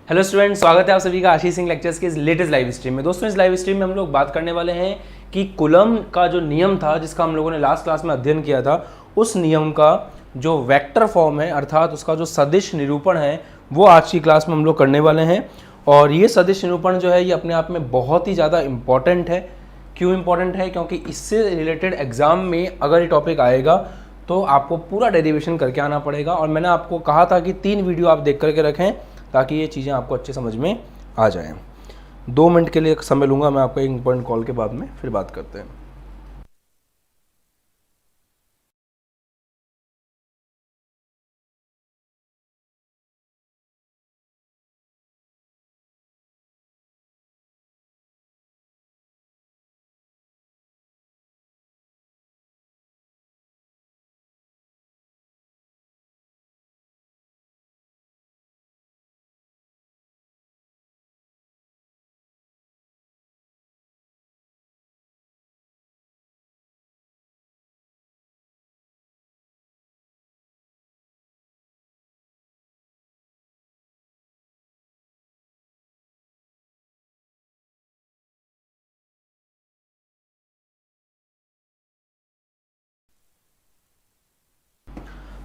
Hello students, स्वागत है आप सभी का आशीष सिंह लेक्चर्स के इस लेटेस्ट लाइव स्ट्रीम में। दोस्तों, इस लाइव स्ट्रीम में हम लोग बात करने वाले हैं कि कूलम का जो नियम था, जिसका हम लोगों ने लास्ट क्लास में अध्ययन किया था, उस नियम का जो वेक्टर फॉर्म है, अर्थात उसका जो सदिश निरूपण है, वो आज की क्लास में हम लोग करने वाले हैं। और ये सदिश निरूपण जो है, ये अपने आप में बहुत ही ज़्यादा इंपॉर्टेंट है। क्यों इंपॉर्टेंट है? क्योंकि इससे रिलेटेड एग्जाम में अगर ये टॉपिक आएगा तो आपको पूरा डेरिवेशन करके आना पड़ेगा। और मैंने आपको कहा था कि 3 वीडियो आप देख करके रखें ताकि ये चीज़ें आपको अच्छे समझ में आ जाएं। 2 मिनट के लिए समय लूँगा मैं आपका, एक इंपॉर्टेंट कॉल के बाद में फिर बात करते हैं।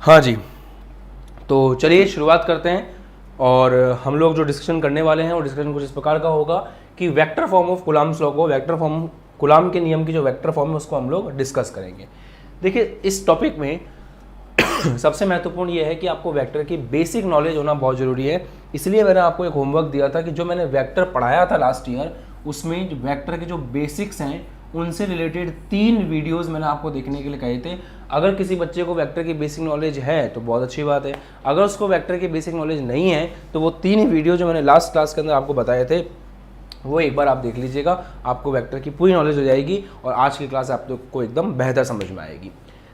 हाँ जी, तो चलिए शुरुआत करते हैं। और हम लोग जो डिस्कशन करने वाले हैं वो डिस्कशन कुछ इस प्रकार का होगा कि vector form of Coulomb's law को, वेक्टर फॉर्म कूलम के नियम की जो वेक्टर फॉर्म है उसको हम लोग डिस्कस करेंगे। देखिए, इस टॉपिक में सबसे महत्वपूर्ण ये है कि आपको वेक्टर की बेसिक नॉलेज होना बहुत ज़रूरी है। इसलिए मैंने आपको एक होमवर्क दिया था कि जो मैंने वेक्टर पढ़ाया था लास्ट ईयर, उसमें जो वेक्टर के जो बेसिक्स हैं उनसे रिलेटेड 3 वीडियोस मैंने आपको देखने के लिए कहे थे। अगर किसी बच्चे को वेक्टर की बेसिक नॉलेज है तो बहुत अच्छी बात है, अगर उसको वेक्टर की बेसिक नॉलेज नहीं है तो वो 3 वीडियो जो मैंने लास्ट क्लास के अंदर आपको बताए थे वो एक बार आप देख लीजिएगा, आपको वेक्टर की पूरी नॉलेज हो जाएगी और आज की क्लास आपको एकदम बेहतर समझ में आएगी।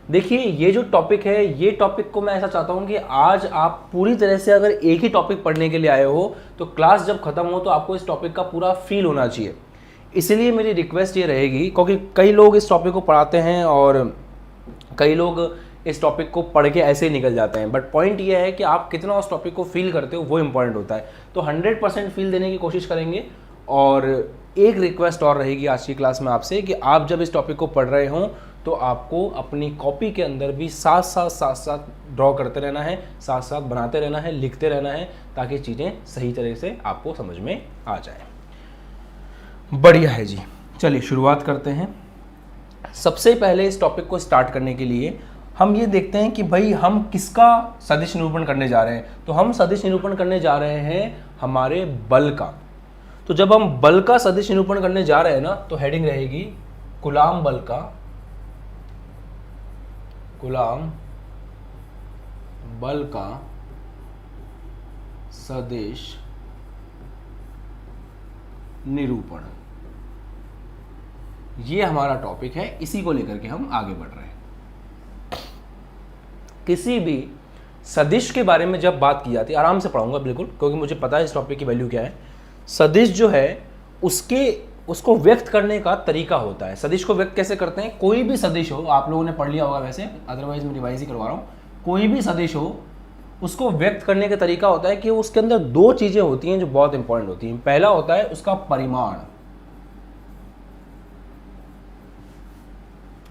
देखिए, ये जो टॉपिक है, ये टॉपिक को मैं ऐसा चाहता हूँ कि आज आप पूरी तरह से अगर एक ही टॉपिक पढ़ने के लिए आए हो तो क्लास जब खत्म हो तो आपको इस टॉपिक का पूरा फील होना चाहिए। इसलिए मेरी रिक्वेस्ट ये रहेगी, क्योंकि कई लोग इस टॉपिक को पढ़ाते हैं और कई लोग इस टॉपिक को पढ़ के ऐसे ही निकल जाते हैं, बट पॉइंट ये है कि आप कितना उस टॉपिक को फील करते हो वो इंपॉर्टेंट होता है। तो 100% फील देने की कोशिश करेंगे। और एक रिक्वेस्ट और रहेगी आज की क्लास में आपसे कि आप जब इस टॉपिक को पढ़ रहे हों तो आपको अपनी कॉपी के अंदर भी साथ साथ ड्रॉ करते रहना है, साथ साथ बनाते रहना है, लिखते रहना है, ताकि चीज़ें सही तरह से आपको समझ में आ जाए। बढ़िया है जी, चलिए शुरुआत करते हैं। सबसे पहले इस टॉपिक को स्टार्ट करने के लिए हम ये देखते हैं कि भाई हम किसका सदिश निरूपण करने जा रहे हैं। तो हम सदिश निरूपण करने जा रहे हैं हमारे बल का। तो जब हम बल का सदिश निरूपण करने जा रहे हैं ना, तो हेडिंग रहेगी कूलम बल का, कूलम बल का सदिश निरूपण। ये हमारा टॉपिक है, इसी को लेकर के हम आगे बढ़ रहे हैं। किसी भी सदिश के बारे में जब बात की जाती है, आराम से पढ़ाऊंगा बिल्कुल, क्योंकि मुझे पता है इस टॉपिक की वैल्यू क्या है। सदिश जो है उसको व्यक्त करने का तरीका होता है। सदिश को व्यक्त कैसे करते हैं? कोई भी सदिश हो, आप लोगों ने पढ़ लिया होगा वैसे, अदरवाइज मैं रिवाइज ही करवा रहा हूँ। कोई भी सदिश हो, उसको व्यक्त करने का तरीका होता है कि उसके अंदर 2 चीजें होती हैं जो बहुत इंपॉर्टेंट होती हैं। पहला होता है उसका परिमाण,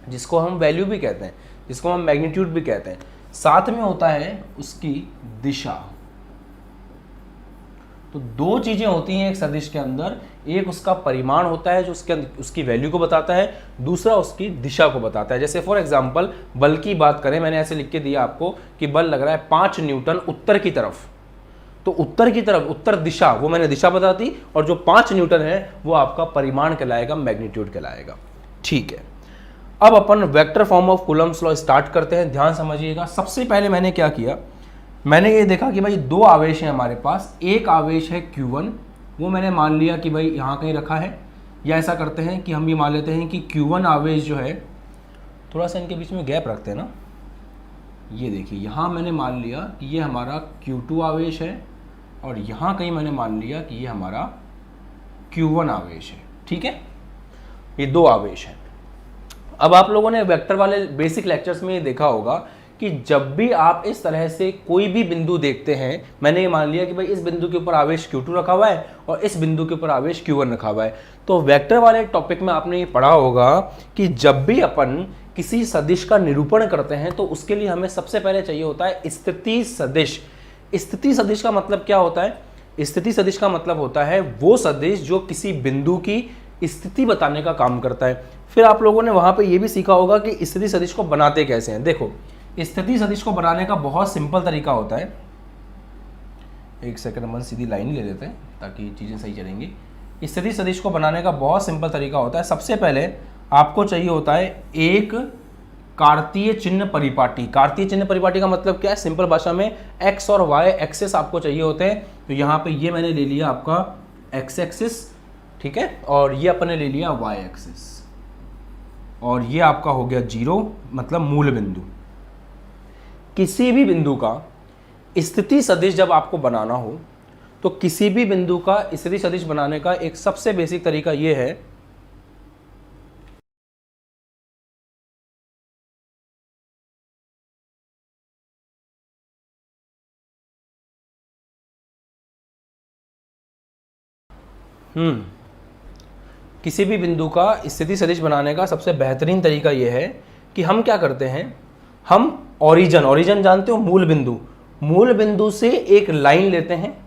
जिसको हम वैल्यू भी कहते हैं, जिसको हम मैग्नीट्यूड भी कहते हैं। साथ में होता है उसकी दिशा। तो 2 चीजें होती हैं एक सदिश के अंदर, एक उसका परिमाण होता है जो उसकी वैल्यू को बताता है, दूसरा उसकी दिशा को बताता है। जैसे फॉर एग्जांपल बल की बात करें, मैंने ऐसे लिख के दिया आपको कि बल लग रहा है 5 न्यूटन उत्तर की तरफ। तो उत्तर की तरफ, उत्तर दिशा, वो मैंने दिशा बता दी, और जो 5 न्यूटन है वो आपका परिमाण कहलाएगा, मैग्नीट्यूड कहलाएगा। ठीक है, अब अपन vector form of Coulomb's law start करते हैं। ध्यान समझिएगा। सबसे पहले मैंने क्या किया, मैंने ये देखा कि भाई 2 आवेश हैं हमारे पास। एक आवेश है Q1, वो मैंने मान लिया कि भाई यहाँ कहीं रखा है, या ऐसा करते हैं कि हम ये मान लेते हैं कि Q1 आवेश जो है, थोड़ा सा इनके बीच में गैप रखते हैं ना, ये देखिए यहाँ मैंने मान लिया कि ये हमारा Q2 आवेश है, और यहाँ कहीं मैंने मान लिया कि ये हमारा Q1 आवेश है। ठीक है, ये 2 आवेश हैं। अब आप लोगों ने वेक्टर वाले बेसिक लेक्चर्स में ये देखा होगा कि जब भी आप इस तरह से कोई भी बिंदु देखते हैं, मैंने ये मान लिया कि भाई इस बिंदु के ऊपर आवेश Q2 रखा हुआ है और इस बिंदु के ऊपर आवेश Q1 रखा हुआ है, तो वेक्टर वाले टॉपिक में आपने ये पढ़ा होगा कि जब भी अपन किसी सदिश का निरूपण करते हैं तो उसके लिए हमें सबसे पहले चाहिए होता है स्थिति सदिश। स्थिति सदिश का मतलब क्या होता है? स्थिति सदिश का मतलब होता है वो सदिश जो किसी बिंदु की स्थिति बताने का काम करता है। फिर आप लोगों ने वहां पे ये भी सीखा होगा कि स्थिति सदिश को बनाते कैसे हैं। देखो, स्थिति सदिश को बनाने का बहुत सिंपल तरीका होता है। एक सेकंड, हम सीधी लाइन ले लेते हैं ताकि चीजें सही चलेंगी। स्थिति सदिश को बनाने का बहुत सिंपल तरीका होता है। सबसे पहले आपको चाहिए होता है एक कार्तीय चिन्ह परिपाटी। कार्तीय चिन्ह परिपाटी का मतलब क्या है? सिंपल भाषा में एक्स और वाई एक्सेस आपको चाहिए होते हैं। तो यहाँ पे ये मैंने ले लिया आपका एक्स एक्सिस, ठीक है, और ये अपन ने ले लिया वाई एक्सिस, और ये आपका हो गया 0 मतलब मूल बिंदु। किसी भी बिंदु का स्थिति सदिश जब आपको बनाना हो तो किसी भी बिंदु का स्थिति सदिश बनाने का एक सबसे बेसिक तरीका ये है किसी भी बिंदु का स्थिति सदिश बनाने का सबसे बेहतरीन तरीका यह है कि हम क्या करते हैं, हम ओरिजिन जानते हो, मूल बिंदु से एक लाइन लेते हैं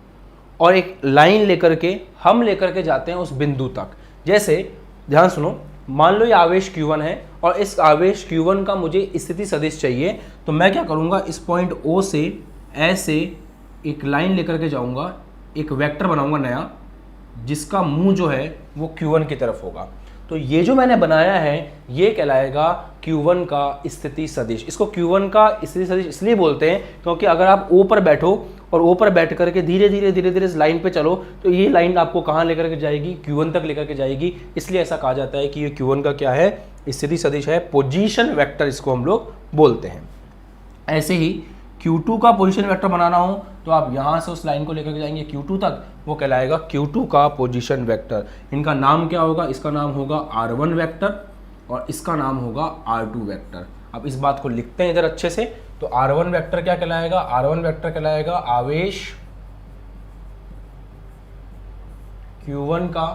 और एक लाइन लेकर के हम लेकर के जाते हैं उस बिंदु तक। जैसे ध्यान सुनो, मान लो ये आवेश Q1 है और इस आवेश Q1 का मुझे स्थिति सदिश चाहिए, तो मैं क्या करूंगा, इस पॉइंट O से ऐसे एक लाइन लेकर के जाऊंगा, एक वेक्टर बनाऊंगा नया, जिसका मुंह जो है वो Q1 की तरफ होगा। तो ये जो मैंने बनाया है ये कहलाएगा Q1 का स्थिति सदिश। इसको Q1 का स्थिति सदिश इसलिए बोलते हैं क्योंकि अगर आप O पर बैठो और O पर बैठ करके धीरे धीरे इस लाइन पे चलो तो ये लाइन आपको कहाँ लेकर के जाएगी, Q1 तक लेकर के जाएगी। इसलिए ऐसा कहा जाता है कि ये Q1 का क्या है, स्थिति सदिश है, पोजीशन वेक्टर इसको हम लोग बोलते हैं। ऐसे ही Q2 का पोजीशन वेक्टर बनाना हो तो आप यहाँ से उस लाइन को लेकर के जाएंगे Q2 तक, वो कहलाएगा Q2 का पोजीशन वेक्टर। इनका नाम क्या होगा? इसका नाम होगा R1 वेक्टर और इसका नाम होगा R2 वेक्टर। अब इस बात को लिखते हैं इधर अच्छे से। तो R1 वेक्टर क्या कहलाएगा? R1 वेक्टर कहलाएगा आवेश Q1 का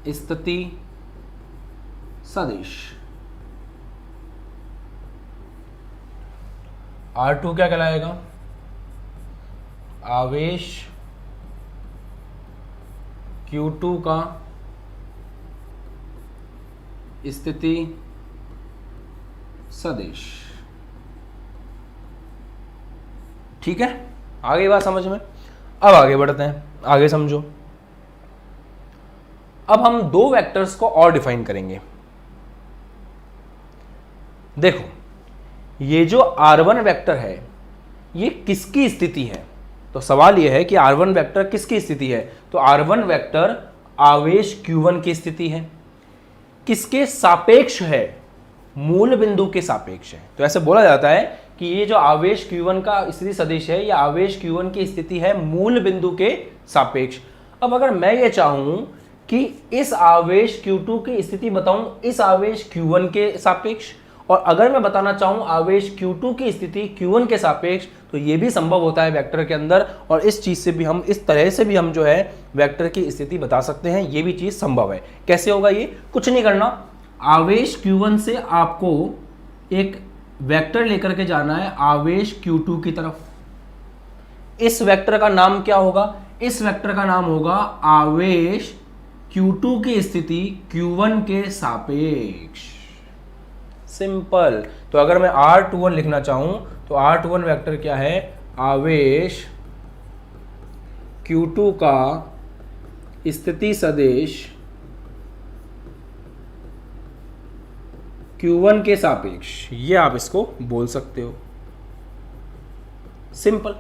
स्थिति सदिश। R2 क्या कहलाएगा? आवेश Q2 का स्थिति सदिश। ठीक है, आगे बात समझ में। अब आगे बढ़ते हैं, आगे समझो। अब हम दो वेक्टर्स को और डिफाइन करेंगे। देखो, ये जो R1 वेक्टर है ये किसकी स्थिति है? तो सवाल यह है कि R1 वेक्टर किसकी स्थिति है? तो R1 वेक्टर आवेश Q1 की स्थिति है। किसके सापेक्ष है? मूल बिंदु के सापेक्ष है। तो ऐसे बोला जाता है कि ये जो आवेश Q1 का स्थिति सदिश है, ये आवेश Q1 की स्थिति है मूल बिंदु के सापेक्ष। अब अगर मैं ये चाहूं कि इस आवेश Q2 की स्थिति बताऊं इस आवेश Q1 के सापेक्ष, और अगर मैं बताना चाहूं आवेश Q2 की स्थिति Q1 के सापेक्ष, तो ये भी संभव होता है वेक्टर के अंदर। और इस चीज से भी हम, इस तरह से भी हम जो है वेक्टर की स्थिति बता सकते हैं। ये भी चीज संभव है। कैसे होगा ये? कुछ नहीं करना, आवेश Q1 से आपको एक वेक्टर लेकर के जाना है आवेश Q2 की तरफ। इस वेक्टर का नाम क्या होगा? इस वेक्टर का नाम होगा आवेश Q2 की स्थिति Q1 के सापेक्ष। सिंपल। तो अगर मैं R21 लिखना चाहूं तो R21 वेक्टर क्या है? आवेश Q2 का स्थिति सदिश Q1 के सापेक्ष। ये आप इसको बोल सकते हो। सिंपल,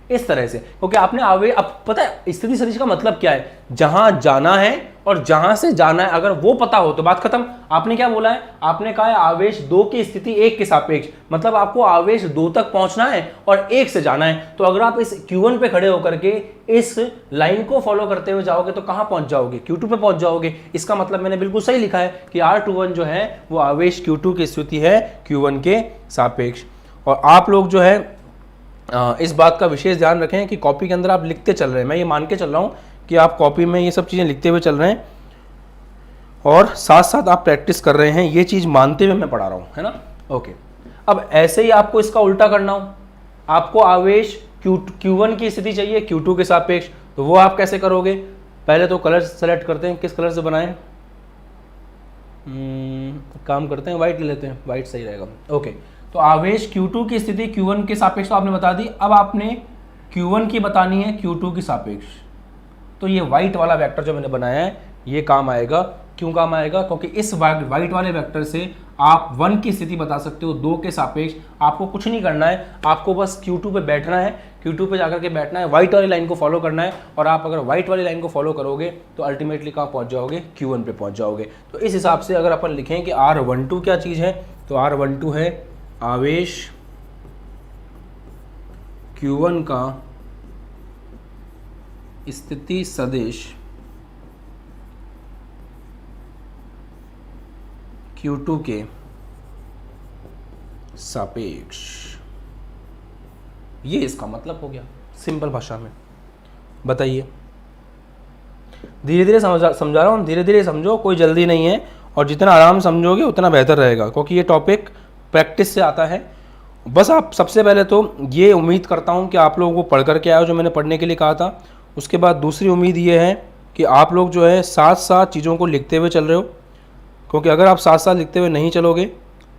इस तरह से। क्योंकि आपने अब पता है स्थिति सदिश का मतलब क्या है? जहां जाना है और जहां से जाना है अगर वो पता हो तो बात खत्म। आपने क्या बोला है, आपने कहा है आवेश 2 की स्थिति 1 के सापेक्ष, मतलब आपको आवेश 2 तक पहुंचना है और 1 से जाना है। तो अगर आप इस Q1 पे खड़े होकर के इस लाइन को फॉलो करते हुए जाओगे तो कहां पहुंच जाओगे, Q2 पे पहुंच जाओगे। इसका मतलब मैंने बिल्कुल सही लिखा है कि R21 जो है वो आवेश Q2 की स्थिति है Q1 के सापेक्ष। और आप लोग जो है इस बात का विशेष ध्यान रखें कि कॉपी के अंदर आप लिखते चल रहे हैं, मैं ये मान के चल रहा हूं कि आप कॉपी में ये सब चीज़ें लिखते हुए चल रहे हैं और साथ साथ आप प्रैक्टिस कर रहे हैं, ये चीज़ मानते हुए मैं पढ़ा रहा हूँ, है ना। ओके, अब ऐसे ही आपको इसका उल्टा करना हो, आपको आवेश Q1 की स्थिति चाहिए Q2 के सापेक्ष, तो वो आप कैसे करोगे। पहले तो कलर सेलेक्ट करते हैं, किस कलर से बनाएं, काम करते हैं वाइट ले लेते हैं, वाइट सही रहेगा। ओके, तो आवेश Q2 की स्थिति Q1 के सापेक्ष तो आपने बता दी, अब आपने Q1 की बतानी है Q2 की सापेक्ष। तो ये वाइट वाला वेक्टर जो मैंने बनाया है ये काम आएगा। क्यों काम आएगा, क्योंकि इस वाइट वाले वेक्टर से आप 1 की स्थिति बता सकते हो 2 के सापेक्ष। आपको कुछ नहीं करना है, आपको बस Q2 पे बैठना है, Q2 पे जाकर के बैठना है, व्हाइट वाली लाइन को फॉलो करना है। और आप अगर व्हाइट वाली लाइन को फॉलो करोगे तो अल्टीमेटली कहाँ पहुंच जाओगे, Q1 पे पहुंच जाओगे। तो इस हिसाब से अगर अपन लिखें कि R12 क्या चीज़ है, तो R12 है आवेश Q1 का स्थिति सदिश Q2 के सापेक्ष। ये इसका मतलब हो गया सिंपल भाषा में। बताइए, धीरे धीरे समझा रहा हूँ, धीरे धीरे समझो, कोई जल्दी नहीं है और जितना आराम समझोगे उतना बेहतर रहेगा, क्योंकि ये टॉपिक प्रैक्टिस से आता है। बस आप सबसे पहले तो ये उम्मीद करता हूँ कि आप लोगों को पढ़ करके आए हो जो मैंने पढ़ने के लिए कहा था। उसके बाद दूसरी उम्मीद ये है कि आप लोग जो है साथ साथ चीज़ों को लिखते हुए चल रहे हो, क्योंकि अगर आप साथ साथ लिखते हुए नहीं चलोगे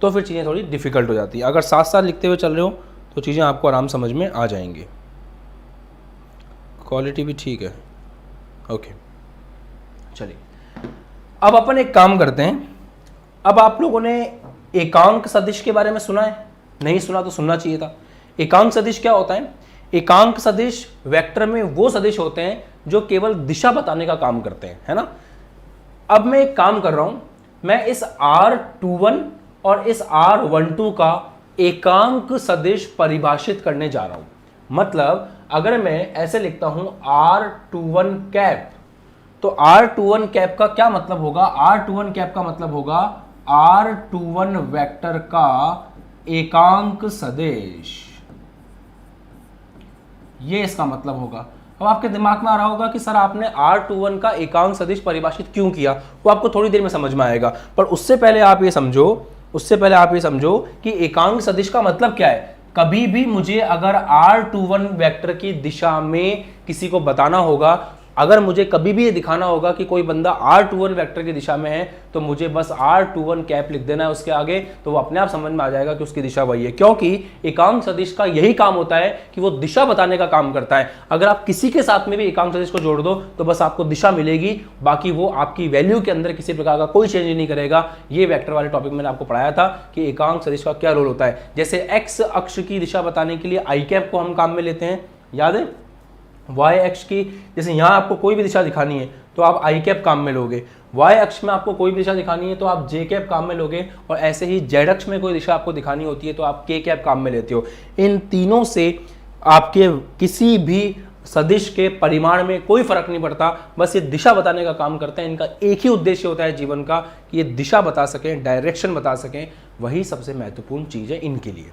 तो फिर चीज़ें थोड़ी डिफ़िकल्ट हो जाती है। अगर साथ साथ लिखते हुए चल रहे हो तो चीज़ें आपको आराम समझ में आ जाएंगी। क्वालिटी भी ठीक है। ओके, चलिए अब अपन एक काम करते हैं। अब आप लोगों ने एकांक सदिश के बारे में सुना है, नहीं सुना तो सुनना चाहिए था। एकांक सदिश क्या होता है, एकांक सदिश वेक्टर में वो सदिश होते हैं जो केवल दिशा बताने का काम करते हैं, है ना। अब मैं एक काम कर रहा हूं, मैं इस R21 और इस R12 का एकांक सदिश परिभाषित करने जा रहा हूं। मतलब अगर मैं ऐसे लिखता हूं R21 कैप, तो R21 कैप का क्या मतलब होगा, R21 कैप का मतलब होगा R21 वेक्टर का एकांक सदिश, ये इसका मतलब होगा। अब आपके दिमाग में आ रहा होगा कि सर आपने R21 का एकांक सदिश परिभाषित क्यों किया, वो आपको थोड़ी देर में समझ में आएगा। पर उससे पहले आप ये समझो कि एकांक सदिश का मतलब क्या है। कभी भी मुझे अगर R21 वेक्टर की दिशा में किसी को बताना होगा, अगर मुझे कभी भी ये दिखाना होगा कि कोई बंदा R21 वेक्टर की दिशा में है, तो मुझे बस R21 कैप लिख देना है उसके आगे, तो वो अपने आप समझ में आ जाएगा कि उसकी दिशा वही है। क्योंकि एकांक सदिश का यही काम होता है कि वो दिशा बताने का काम करता है। अगर आप किसी के साथ में भी एकांक सदिश को जोड़ दो तो बस आपको दिशा मिलेगी, बाकी वो आपकी वैल्यू के अंदर किसी प्रकार का कोई चेंज नहीं करेगा। ये वेक्टर वाले टॉपिक मैंने आपको पढ़ाया था कि एकांक सदिश का क्या रोल होता है। जैसे एक्स अक्ष की दिशा बताने के लिए आई कैप को हम काम में लेते हैं, याद है। वाई अक्ष की, जैसे यहाँ आपको कोई भी दिशा दिखानी है तो आप आई कैप काम में लोगे, वाई अक्ष में आपको कोई भी दिशा दिखानी है तो आप जे कैप काम में लोगे, और ऐसे ही जेड अक्ष में कोई दिशा आपको दिखानी होती है तो आप के कैप काम में लेते हो। इन तीनों से आपके किसी भी सदिश के परिमाण में कोई फर्क नहीं पड़ता, बस ये दिशा बताने का काम करते हैं। इनका एक ही उद्देश्य होता है जीवन का कि ये दिशा बता सकें, डायरेक्शन बता सकें, वही सबसे महत्वपूर्ण चीज़ है इनके लिए।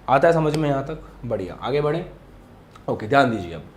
आता है समझ में यहाँ तक? बढ़िया, आगे बढ़ें। ओके, ध्यान दीजिए। अब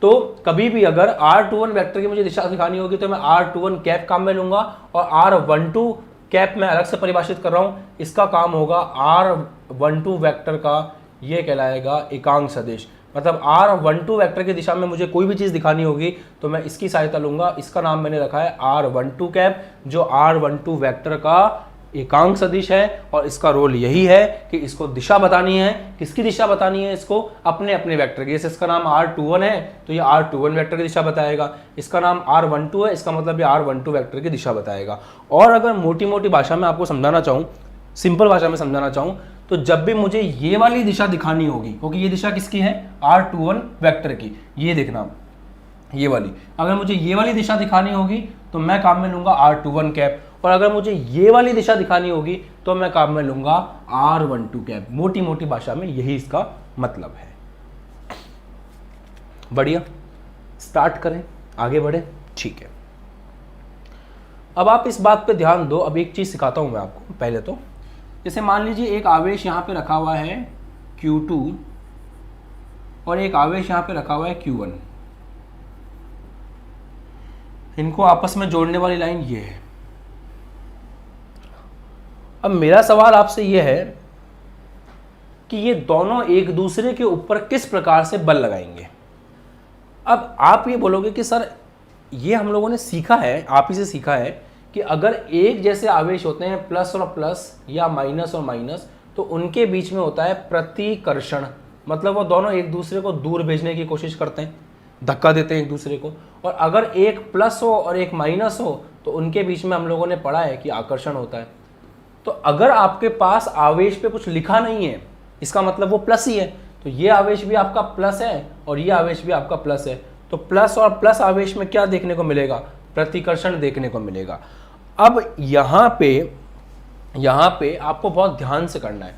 तो कभी भी अगर R21 वेक्टर की मुझे दिशा दिखानी होगी तो मैं R21 कैप काम में लूंगा, और R12 कैप मैं अलग से परिभाषित कर रहा हूं, इसका काम होगा R12 वेक्टर का, ये कहलाएगा एकांक सदिश। मतलब R12 वेक्टर की दिशा में मुझे कोई भी चीज़ दिखानी होगी तो मैं इसकी सहायता लूंगा, इसका नाम मैंने रखा है R12 कैप, जो R12 वेक्टर का एकांक सदिश है। और इसका रोल यही है कि इसको दिशा बतानी है। किसकी दिशा बतानी है? इसको अपने अपने वेक्टर की। जैसे इसका नाम R21 है तो ये R21 वेक्टर की दिशा बताएगा, इसका नाम R12 है, इसका मतलब ये R12 वेक्टर की दिशा बताएगा। और अगर मोटी मोटी भाषा में आपको समझाना चाहूँ, सिंपल भाषा में समझाना चाहूँ, तो जब भी मुझे ये वाली दिशा दिखानी होगी, क्योंकि ये दिशा किसकी है? R21 वेक्टर की। ये देखना, ये वाली। अगर मुझे ये वाली दिशा दिखानी होगी तो मैं काम में लूंगा r21 कैप, और अगर मुझे ये वाली दिशा दिखानी होगी तो मैं काम में लूंगा r12 कैप। मोटी मोटी भाषा में यही इसका मतलब है। बढ़िया, स्टार्ट करें, आगे बढ़े। ठीक है, अब आप इस बात पे ध्यान दो। अब एक चीज सिखाता हूं मैं आपको। पहले तो जैसे मान लीजिए एक आवेश यहां पे रखा हुआ है Q2 और एक आवेश यहां पे रखा हुआ है Q1। इनको आपस में जोड़ने वाली लाइन ये है। अब मेरा सवाल आपसे यह है कि ये दोनों एक दूसरे के ऊपर किस प्रकार से बल लगाएंगे। अब आप ये बोलोगे कि सर ये हम लोगों ने सीखा है, आप ही से सीखा है कि अगर एक जैसे आवेश होते हैं प्लस और प्लस या माइनस और माइनस, तो उनके बीच में होता है प्रतिकर्षण। मतलब वो दोनों एक दूसरे को दूर भेजने की कोशिश करते हैं, धक्का देते हैं एक दूसरे को। और अगर एक प्लस हो और एक माइनस हो तो उनके बीच में हम लोगों ने पढ़ा है कि आकर्षण होता है। तो अगर आपके पास आवेश पे कुछ लिखा नहीं है, इसका मतलब वो प्लस ही है। तो ये आवेश भी आपका प्लस है और ये आवेश भी आपका प्लस है। तो प्लस और प्लस आवेश में क्या देखने को मिलेगा? प्रतिकर्षण देखने को मिलेगा। अब यहाँ पे आपको बहुत ध्यान से करना है।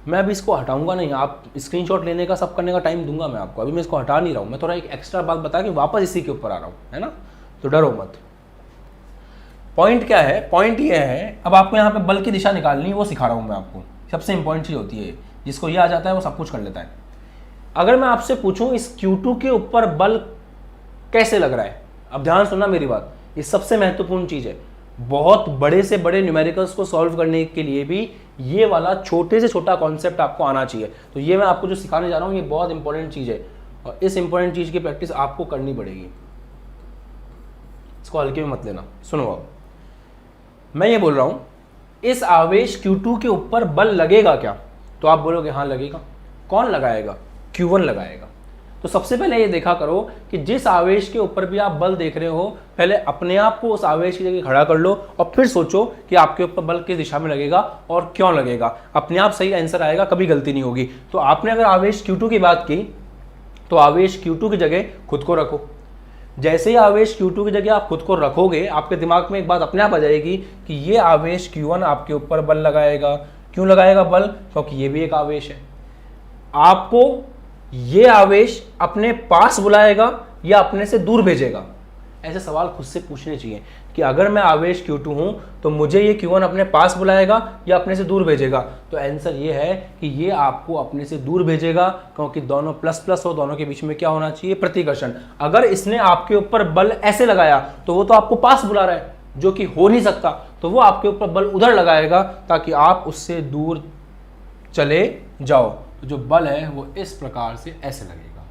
मैं अभी इसको हटाऊंगा नहीं, आप स्क्रीनशॉट लेने का सब करने का टाइम दूंगा मैं आपको। अभी मैं इसको हटा नहीं रहा हूँ, मैं थोड़ा एक एक्स्ट्रा बात बता के वापस इसी के ऊपर आ रहा हूँ, है ना। तो डरो मत। पॉइंट क्या है? पॉइंट ये है, अब आपको यहाँ पे बल की दिशा निकालनी है, वो सिखा रहा हूँ मैं आपको। सबसे इंपॉर्टेंट चीज़ होती है, जिसको ये आ जाता है वो सब कुछ कर लेता है। अगर मैं आपसे पूछूं इस Q2 के ऊपर बल कैसे लग रहा है, अब ध्यान सुनना मेरी बात, ये सबसे महत्वपूर्ण चीज़ है। बहुत बड़े से बड़े न्यूमेरिकल्स को सॉल्व करने के लिए भी ये वाला छोटे से छोटा कॉन्सेप्ट आपको आना चाहिए। तो ये मैं आपको जो सिखाने जा रहा हूँ ये बहुत इंपॉर्टेंट चीज़ है, और इस इंपॉर्टेंट चीज़ की प्रैक्टिस आपको करनी पड़ेगी। इसको हल्के में मत लेना। सुनो, अब मैं ये बोल रहा हूँ इस आवेश Q2 के ऊपर बल लगेगा क्या? तो आप बोलोगे हाँ लगेगा। कौन लगाएगा? Q1 लगाएगा। तो सबसे पहले ये देखा करो कि जिस आवेश के ऊपर भी आप बल देख रहे हो, पहले अपने आप को उस आवेश की जगह खड़ा कर लो और फिर सोचो कि आपके ऊपर बल किस दिशा में लगेगा और क्यों लगेगा। अपने आप सही आंसर आएगा, कभी गलती नहीं होगी। तो आपने अगर आवेश Q2 की बात की तो आवेश Q2 की जगह खुद को रखो। जैसे ही आवेश Q2 की जगह आप खुद को रखोगे, आपके दिमाग में एक बात अपने आप आ जाएगी कि ये आवेश Q1 आपके ऊपर बल लगाएगा। क्यों लगाएगा बल? क्योंकि ये भी एक आवेश है। आपको ये आवेश अपने पास बुलाएगा या अपने से दूर भेजेगा? ऐसे सवाल खुद से पूछने चाहिए कि अगर मैं आवेश Q2 हूं तो मुझे ये Q1 अपने पास बुलाएगा या अपने से दूर भेजेगा? तो आंसर ये है कि ये आपको अपने से दूर भेजेगा, क्योंकि दोनों प्लस प्लस हो, दोनों के बीच में क्या होना चाहिए? प्रतिकर्षण। अगर इसने आपके ऊपर बल ऐसे लगाया तो वो तो आपको पास बुला रहा है, जो कि हो नहीं सकता। तो वो आपके ऊपर बल उधर लगाएगा ताकि आप उससे दूर चले जाओ। तो जो बल है वो इस प्रकार से ऐसे लगेगा।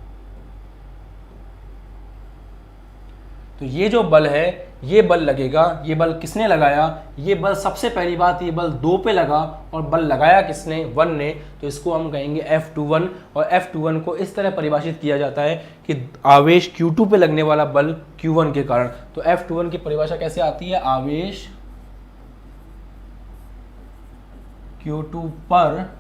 तो ये जो बल है ये बल लगेगा। ये बल किसने लगाया? ये बल, सबसे पहली बात, ये बल 2 पे लगा और बल लगाया किसने? 1 ने। तो इसको हम कहेंगे F21। और F21 को इस तरह परिभाषित किया जाता है कि आवेश Q2 पे लगने वाला बल Q1 के कारण। तो F21 की परिभाषा कैसे आती है? आवेश Q2 पर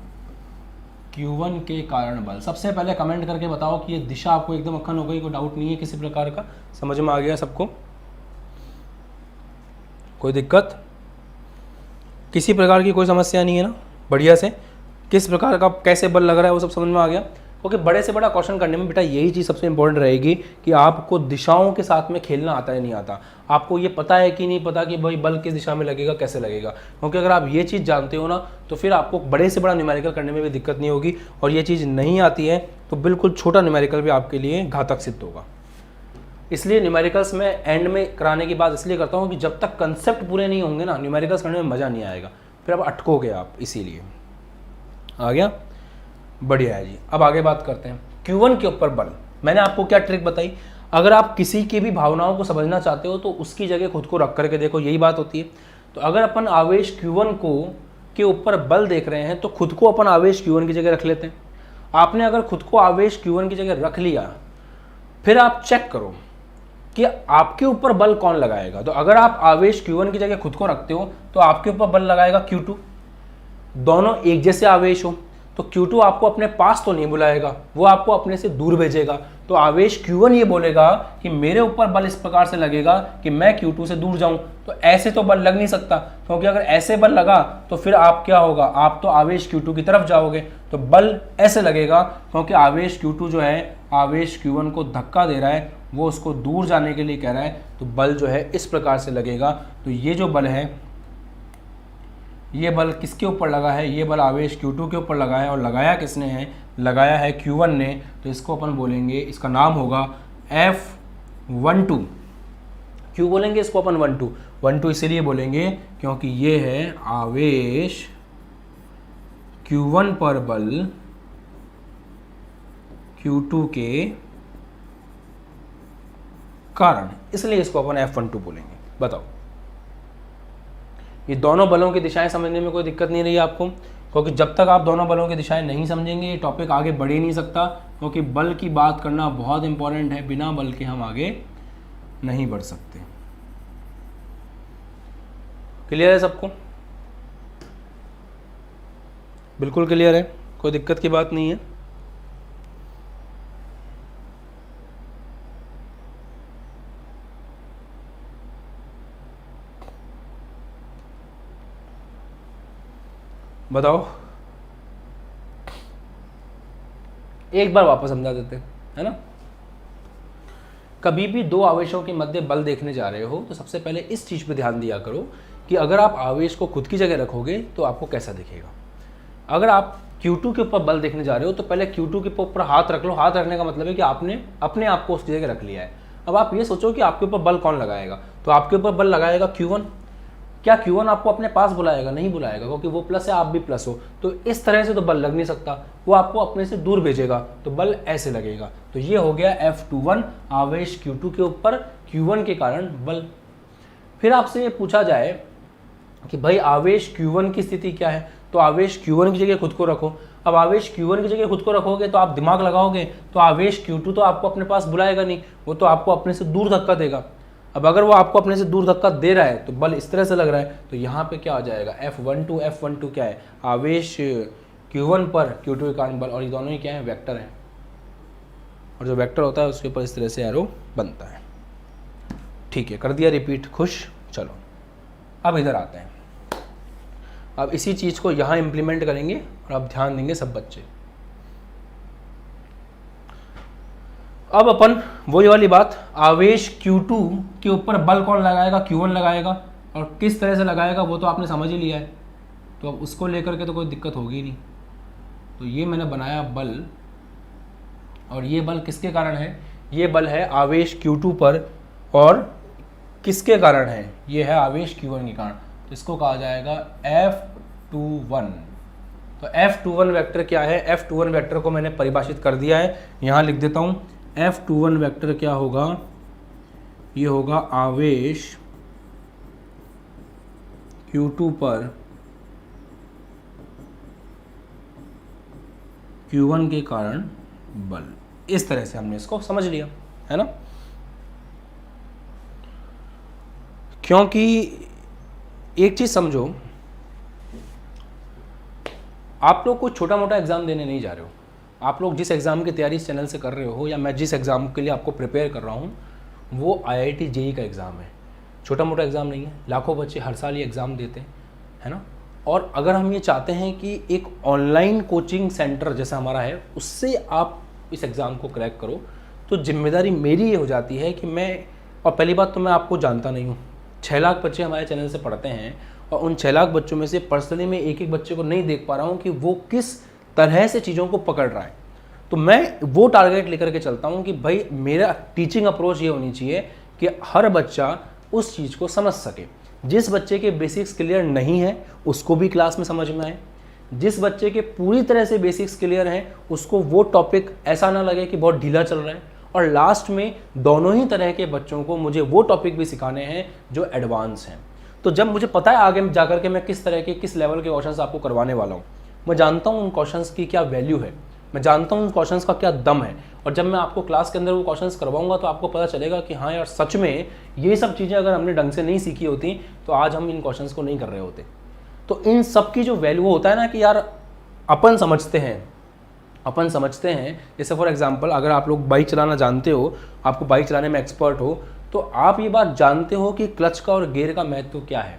Q1 के कारण बल। सबसे पहले कमेंट करके बताओ कि ये दिशा आपको एकदम अक्खन हो गई, कोई डाउट नहीं है किसी प्रकार का? समझ में आ गया सबको? कोई दिक्कत, किसी प्रकार की कोई समस्या नहीं है ना? बढ़िया से किस प्रकार का कैसे बल लग रहा है वो सब समझ में आ गया। क्योंकि बड़े से बड़ा क्वेश्चन करने में बेटा यही चीज़ सबसे इंपॉर्टेंट रहेगी कि आपको दिशाओं के साथ में खेलना आता है नहीं आता, आपको ये पता है कि नहीं पता कि भाई बल किस दिशा में लगेगा, कैसे लगेगा। क्योंकि अगर आप ये चीज़ जानते हो ना तो फिर आपको बड़े से बड़ा न्यूमेरिकल करने में भी दिक्कत नहीं होगी। और ये चीज़ नहीं आती है तो बिल्कुल छोटा न्यूमेरिकल भी आपके लिए घातक सिद्ध होगा। इसलिए न्यूमेरिकल्स में एंड में कराने की बात इसलिए करता हूँ कि जब तक कंसेप्ट पूरे नहीं होंगे ना, न्यूमेरिकल्स करने में मज़ा नहीं आएगा, फिर अब अटकोगे आप। इसीलिए आ गया, बढ़िया है जी। अब आगे बात करते हैं Q1 के ऊपर बल। मैंने आपको क्या ट्रिक बताई? अगर आप किसी की भी भावनाओं को समझना चाहते हो तो उसकी जगह खुद को रख करके देखो, यही बात होती है। तो अगर अपन आवेश Q1 के ऊपर बल देख रहे हैं तो खुद को अपन आवेश Q1 की जगह रख लेते हैं। आपने अगर खुद को आवेश Q1 की जगह रख लिया, फिर आप चेक करो कि आपके ऊपर बल कौन लगाएगा। तो अगर आप आवेश Q1 की जगह खुद को रखते हो तो आपके ऊपर बल लगाएगा Q2। दोनों एक जैसे आवेश हो तो Q2 आपको अपने पास तो नहीं बुलाएगा, वो आपको अपने से दूर भेजेगा। तो आवेश Q1 ये बोलेगा कि मेरे ऊपर बल इस प्रकार से लगेगा कि मैं Q2 से दूर जाऊं। तो ऐसे तो बल लग नहीं सकता, क्योंकि अगर ऐसे बल लगा तो फिर आप क्या होगा, आप तो आवेश Q2 की तरफ जाओगे। तो बल ऐसे लगेगा क्योंकि आवेश Q2 जो है आवेश Q1 को धक्का दे रहा है, वो उसको दूर जाने के लिए कह रहा है, तो बल जो है इस प्रकार से लगेगा। तो ये जो बल है, ये बल किसके ऊपर लगा है, ये बल आवेश Q2 के ऊपर लगा है, और लगाया किसने है, लगाया है Q1 ने। तो इसको अपन बोलेंगे, इसका नाम होगा F12। क्यों बोलेंगे इसको अपन 12? 12 इसीलिए बोलेंगे क्योंकि ये है आवेश Q1 पर बल Q2 के कारण, इसलिए इसको अपन F12 बोलेंगे। बताओ, ये दोनों बलों की दिशाएं समझने में कोई दिक्कत नहीं रही आपको? क्योंकि जब तक आप दोनों बलों की दिशाएं नहीं समझेंगे ये टॉपिक आगे बढ़ ही नहीं सकता, क्योंकि बल की बात करना बहुत इंपॉर्टेंट है, बिना बल के हम आगे नहीं बढ़ सकते। क्लियर है सबको? बिल्कुल क्लियर है, कोई दिक्कत की बात नहीं है। बताओ, एक बार वापस समझा देते हैं, है ना। कभी भी दो आवेशों के मध्य बल देखने जा रहे हो तो सबसे पहले इस चीज पे ध्यान दिया करो कि अगर आप आवेश को खुद की जगह रखोगे तो आपको कैसा दिखेगा। अगर आप Q2 के ऊपर बल देखने जा रहे हो तो पहले Q2 के ऊपर हाथ रख लो। हाथ रखने का मतलब है कि आपने अपने आप को उस जगह रख लिया है। अब आप ये सोचो कि आपके ऊपर बल कौन लगाएगा, तो आपके ऊपर बल लगाएगा Q1। क्या Q1 आपको अपने पास बुलाएगा? नहीं बुलाएगा, क्योंकि वो प्लस है, आप भी प्लस हो। तो इस तरह से तो बल लग नहीं सकता, वो आपको अपने से दूर भेजेगा, तो बल ऐसे लगेगा। तो ये हो गया F21, आवेश Q2 के ऊपर Q1 के कारण बल। फिर आपसे ये पूछा जाए कि भाई आवेश Q1 की स्थिति क्या है, तो आवेश Q1 की जगह खुद को रखो। अब आवेश Q1 की जगह खुद को रखोगे तो आप दिमाग लगाओगे, तो आवेश Q2 तो आपको अपने पास बुलाएगा नहीं, वो तो आपको अपने से दूर धक्का देगा। अब अगर वो आपको अपने से दूर धक्का दे रहा है तो बल इस तरह से लग रहा है, तो यहाँ पे क्या आ जाएगा, F12। F12 क्या है, आवेश Q1 पर Q2 के कारण बल, और ये दोनों ही क्या है, वेक्टर है। और जो वेक्टर होता है उसके ऊपर इस तरह से एरो बनता है। ठीक है, कर दिया रिपीट, खुश? चलो अब इधर आते हैं। अब इसी चीज़ को यहाँ इम्प्लीमेंट करेंगे और अब ध्यान देंगे सब बच्चे। अब अपन वही वाली बात, आवेश Q2 के ऊपर बल कौन लगाएगा, Q1 लगाएगा, और किस तरह से लगाएगा वो तो आपने समझ ही लिया है, तो अब उसको लेकर के तो कोई दिक्कत होगी नहीं। तो ये मैंने बनाया बल, और ये बल किसके कारण है, ये बल है आवेश Q2 पर, और किसके कारण है, ये है आवेश Q1 के कारण। तो इसको कहा जाएगा F21। तो F21 वेक्टर क्या है, F21 वेक्टर को मैंने परिभाषित कर दिया है, यहाँ लिख देता हूँ। F21 वेक्टर क्या होगा, ये होगा आवेश Q2 पर Q1 के कारण बल। इस तरह से हमने इसको समझ लिया, है ना। क्योंकि एक चीज समझो, आप लोग कोई छोटा मोटा एग्जाम देने नहीं जा रहे हो। आप लोग जिस एग्ज़ाम की तैयारी इस चैनल से कर रहे हो, या मैं जिस एग्ज़ाम के लिए आपको प्रिपेयर कर रहा हूँ, वो IIT JEE का एग्ज़ाम है। छोटा मोटा एग्ज़ाम नहीं है, लाखों बच्चे हर साल ये एग्ज़ाम देते हैं, है ना। और अगर हम ये चाहते हैं कि एक ऑनलाइन कोचिंग सेंटर जैसा हमारा है, उससे आप इस एग्ज़ाम को क्रैक करो, तो जिम्मेदारी मेरी ये हो जाती है कि मैं, और पहली बात तो मैं आपको जानता नहीं हूँ। 6 लाख बच्चे हमारे चैनल से पढ़ते हैं, और उन 6 लाख बच्चों में से पर्सनली मैं एक एक बच्चे को नहीं देख पा रहा हूँ कि वो किस तरह से चीज़ों को पकड़ रहा है। तो मैं वो टारगेट लेकर के चलता हूँ कि भाई मेरा टीचिंग अप्रोच ये होनी चाहिए कि हर बच्चा उस चीज़ को समझ सके। जिस बच्चे के बेसिक्स क्लियर नहीं है उसको भी क्लास में समझ में आए, जिस बच्चे के पूरी तरह से बेसिक्स क्लियर हैं उसको वो टॉपिक ऐसा ना लगे कि बहुत ढीला चल रहा है, और लास्ट में दोनों ही तरह के बच्चों को मुझे वो टॉपिक भी सिखाने हैं जो एडवांस हैं। तो जब मुझे पता है आगे जाकर के मैं किस तरह के, किस लेवल के क्वेश्चंस आपको करवाने वाला हूँ, मैं जानता हूँ उन क्वेश्चंस की क्या वैल्यू है, मैं जानता हूँ उन क्वेश्चंस का क्या दम है, और जब मैं आपको क्लास के अंदर वो क्वेश्चंस करवाऊंगा तो आपको पता चलेगा कि हाँ यार, सच में ये सब चीज़ें अगर हमने ढंग से नहीं सीखी होती तो आज हम इन क्वेश्चंस को नहीं कर रहे होते। तो इन सब की जो वैल्यू होता है ना कि यार अपन समझते हैं, अपन समझते हैं, जैसे फॉर एग्जांपल अगर आप लोग बाइक चलाना जानते हो, आपको बाइक चलाने में एक्सपर्ट हो, तो आप ये बात जानते हो कि क्लच का और गियर का महत्व क्या है।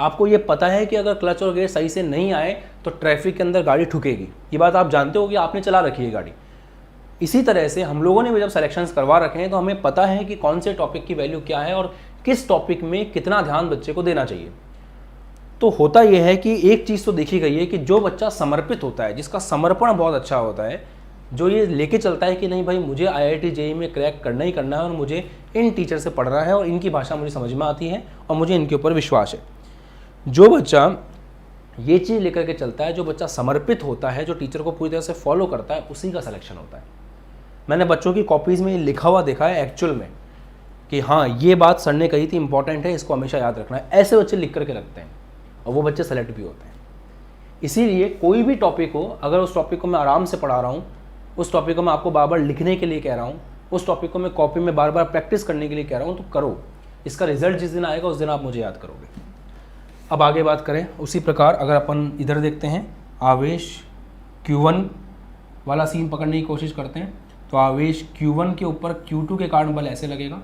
आपको ये पता है कि अगर क्लच और गियर सही से नहीं आए तो ट्रैफिक के अंदर गाड़ी ठुकेगी। ये बात आप जानते हो कि आपने चला रखी है गाड़ी। इसी तरह से हम लोगों ने भी जब सिलेक्शंस करवा रखे हैं तो हमें पता है कि कौन से टॉपिक की वैल्यू क्या है और किस टॉपिक में कितना ध्यान बच्चे को देना चाहिए। तो होता यह है कि एक चीज़ तो देखी गई है कि जो बच्चा समर्पित होता है, जिसका समर्पण बहुत अच्छा होता है, जो ये लेके चलता है कि नहीं भाई मुझे IIT JEE में क्रैक करना ही करना है और मुझे इन टीचर से पढ़ना है और इनकी भाषा मुझे समझ में आती है और मुझे इनके ऊपर विश्वास है, जो बच्चा ये चीज़ लेकर के चलता है, जो बच्चा समर्पित होता है, जो टीचर को पूरी तरह से फॉलो करता है, उसी का सिलेक्शन होता है। मैंने बच्चों की कॉपीज़ में लिखा हुआ देखा है एक्चुअल में कि हाँ ये बात सर ने कही थी, इंपॉर्टेंट है, इसको हमेशा याद रखना है। ऐसे बच्चे लिख करके रखते हैं और वो बच्चे सेलेक्ट भी होते हैं। इसीलिए कोई भी टॉपिक हो, अगर उस टॉपिक को मैं आराम से पढ़ा रहा हूँ, उस टॉपिक को मैं आपको बार बार लिखने के लिए कह रहा हूँ, उस टॉपिक को मैं कॉपी में बार बार प्रैक्टिस करने के लिए कह रहा हूँ, तो करो। इसका रिजल्ट जिस दिन आएगा उस दिन आप मुझे याद करोगे। अब आगे बात करें उसी प्रकार, अगर अपन इधर देखते हैं, आवेश Q1 वाला सीन पकड़ने की कोशिश करते हैं, तो आवेश Q1 के ऊपर Q2 के कारण बल ऐसे लगेगा।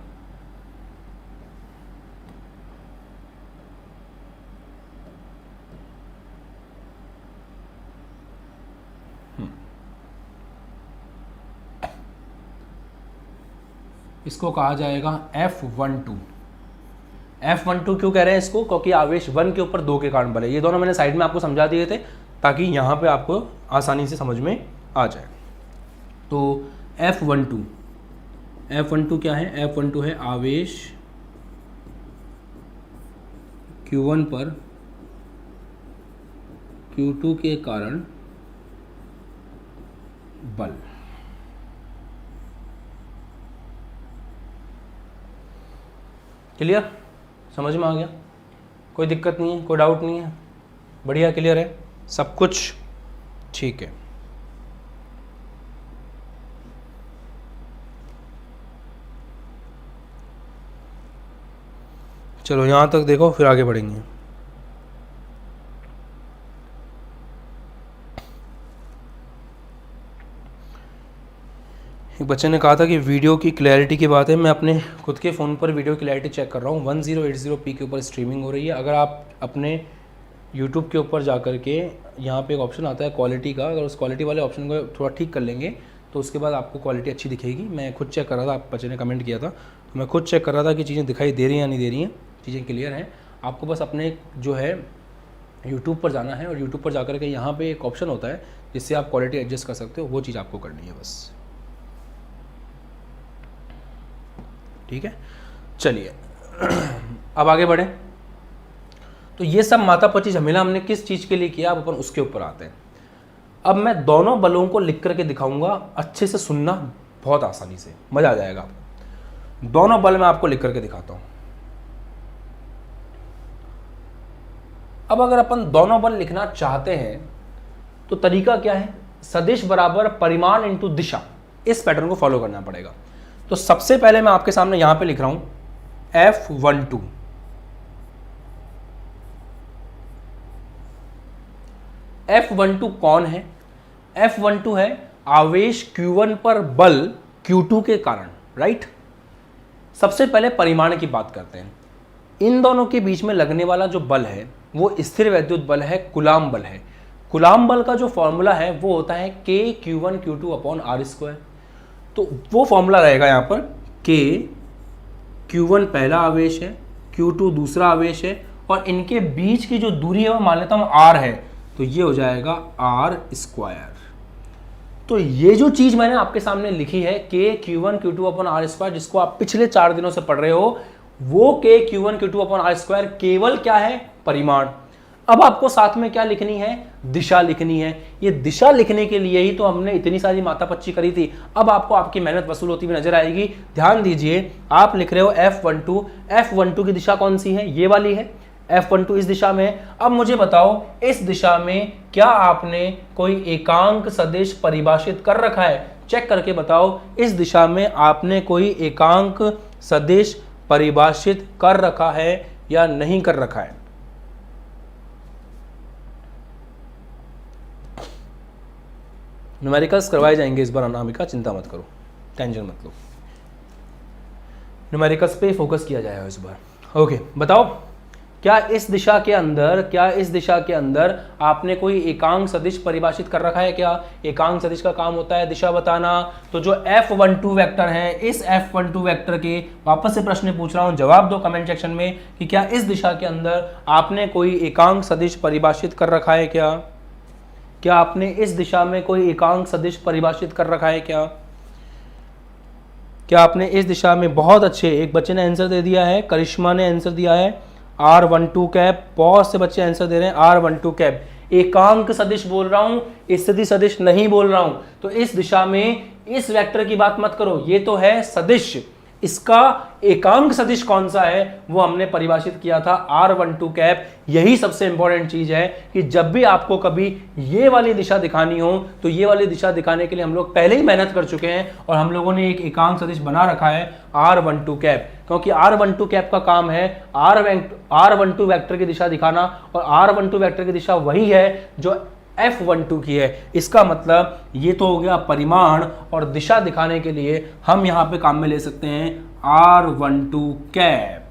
इसको कहा जाएगा F12। F12 क्यों कह रहे हैं इसको? क्योंकि आवेश 1 के ऊपर 2 के कारण बल है। ये दोनों मैंने साइड में आपको समझा दिए थे ताकि यहाँ पे आपको आसानी से समझ में आ जाए। तो F12 क्या है? F12 है आवेश Q1 पर Q2 के कारण बल। क्लियर? समझ में आ गया? कोई दिक्कत नहीं है, कोई डाउट नहीं है? बढ़िया, क्लियर है सब कुछ? ठीक है। चलो यहाँ तक देखो, फिर आगे बढ़ेंगे। एक बच्चे ने कहा था कि वीडियो की क्लैरिटी की बात है। मैं अपने खुद के फ़ोन पर वीडियो क्लैरिटी चेक कर रहा हूँ। 1080p के ऊपर स्ट्रीमिंग हो रही है। अगर आप अपने YouTube के ऊपर जा कर के यहाँ पे एक ऑप्शन आता है क्वालिटी का, अगर उस क्वालिटी वाले ऑप्शन को थोड़ा ठीक कर लेंगे तो उसके बाद आपको क्वालिटी अच्छी दिखेगी। मैं खुद चेक कर रहा था, आप बच्चे ने कमेंट किया था, तो मैं खुद चेक कर रहा था कि चीज़ें दिखाई दे रही हैं या नहीं दे रही हैं, चीज़ें क्लियर हैं। आपको बस अपने जो है YouTube पर जाना है और YouTube पर जा कर के यहाँ पर एक ऑप्शन होता है जिससे आप क्वालिटी एडजस्ट कर सकते हो, वो चीज़ आपको करनी है बस। ठीक है, चलिए अब आगे बढ़ें। तो ये सब माथापच्ची झमेला हमने किस चीज़ के लिए किया, अब अपन उसके ऊपर आते हैं। अब मैं दोनों बलों को लिख करके दिखाऊंगा, अच्छे से सुनना, बहुत आसानी से मजा आ जाएगा आपको। दोनों बल मैं आपको लिख करके दिखाता हूं। अब अगर अपन दोनों बल लिखना चाहते हैं तो तरीका क्या है? सदिश बराबर परिमाण इंटू दिशा, इस पैटर्न को फॉलो करना पड़ेगा। तो सबसे पहले मैं आपके सामने यहां पे लिख रहा हूं F12। F12 कौन है? F12 है आवेश Q1 पर बल Q2 के कारण, राइट। सबसे पहले परिमाण की बात करते हैं। इन दोनों के बीच में लगने वाला जो बल है वो स्थिर वैद्युत बल है, कूलाम बल है। कूलाम बल का जो फॉर्मूला है वो होता है K(Q1Q2)/r²। तो वो फॉर्मूला रहेगा यहाँ पर Q1 पहला आवेश है, Q2 दूसरा आवेश है, और इनके बीच की जो दूरी है वो मान लेता हूँ R है, तो ये हो जाएगा R²। तो ये जो चीज़ मैंने आपके सामने लिखी है K(Q1Q2)/r², जिसको आप पिछले 4 दिनों से पढ़ रहे हो, वो K(Q1Q2)/r², केवल क्या है? परिमाण। अब आपको साथ में क्या लिखनी है? दिशा लिखनी है। ये दिशा लिखने के लिए ही तो हमने इतनी सारी माथापच्ची करी थी। अब आपको आपकी मेहनत वसूल होती हुई नजर आएगी। ध्यान दीजिए, आप लिख रहे हो F12, F12 की दिशा कौन सी है? ये वाली है। F12 इस दिशा में है। अब मुझे बताओ, इस दिशा में क्या आपने कोई एकांक सदिश परिभाषित कर रखा है? चेक करके बताओ, इस दिशा में आपने कोई एकांक सदिश परिभाषित कर रखा है या नहीं कर रखा है? न्यूमेरिकल्स करवाए जाएंगे इस बार अनामिका, चिंता मत करो, टेंशन मत लो, न्यूमेरिकल्स पे फोकस किया जाएगा इस बार। ओके, बताओ क्या इस दिशा के अंदर आपने कोई एकांक सदिश परिभाषित कर रखा है क्या? एकांक सदिश का काम होता है दिशा बताना। तो जो F12 वेक्टर है, इस F12 वेक्टर के वापस से प्रश्न पूछ रहा हूं, जवाब दो कमेंट सेक्शन में कि क्या इस दिशा के अंदर आपने कोई एकांक सदिश परिभाषित कर रखा है क्या? क्या आपने इस दिशा में कोई एकांक सदिश परिभाषित कर रखा है क्या? क्या आपने इस दिशा में, बहुत अच्छे, एक बच्चे ने आंसर दे दिया है, करिश्मा ने आंसर दिया है R12 कैप, बहुत से बच्चे आंसर दे रहे हैं R12 कैप। एकांक सदिश बोल रहा हूं, स्थिति सदिश नहीं बोल रहा हूं। तो इस दिशा में इस वेक्टर की बात मत करो, ये तो है सदिश, इसका एकांक सदिश कौन सा है वो हमने परिभाषित किया था R12 कैप। यही सबसे इंपॉर्टेंट चीज है कि जब भी आपको कभी ये वाली दिशा दिखानी हो तो ये वाली दिशा दिखाने के लिए हम लोग पहले ही मेहनत कर चुके हैं और हम लोगों ने एक एकांक सदिश बना रखा है R12 कैप, क्योंकि R12 कैप का काम है R12 वेक्टर की दिशा दिखाना, और R12 वेक्टर की दिशा वही है जो F12 की है। इसका मतलब ये तो हो गया परिमाण, और दिशा दिखाने के लिए हम यहां पे काम में ले सकते हैं R12 कैप।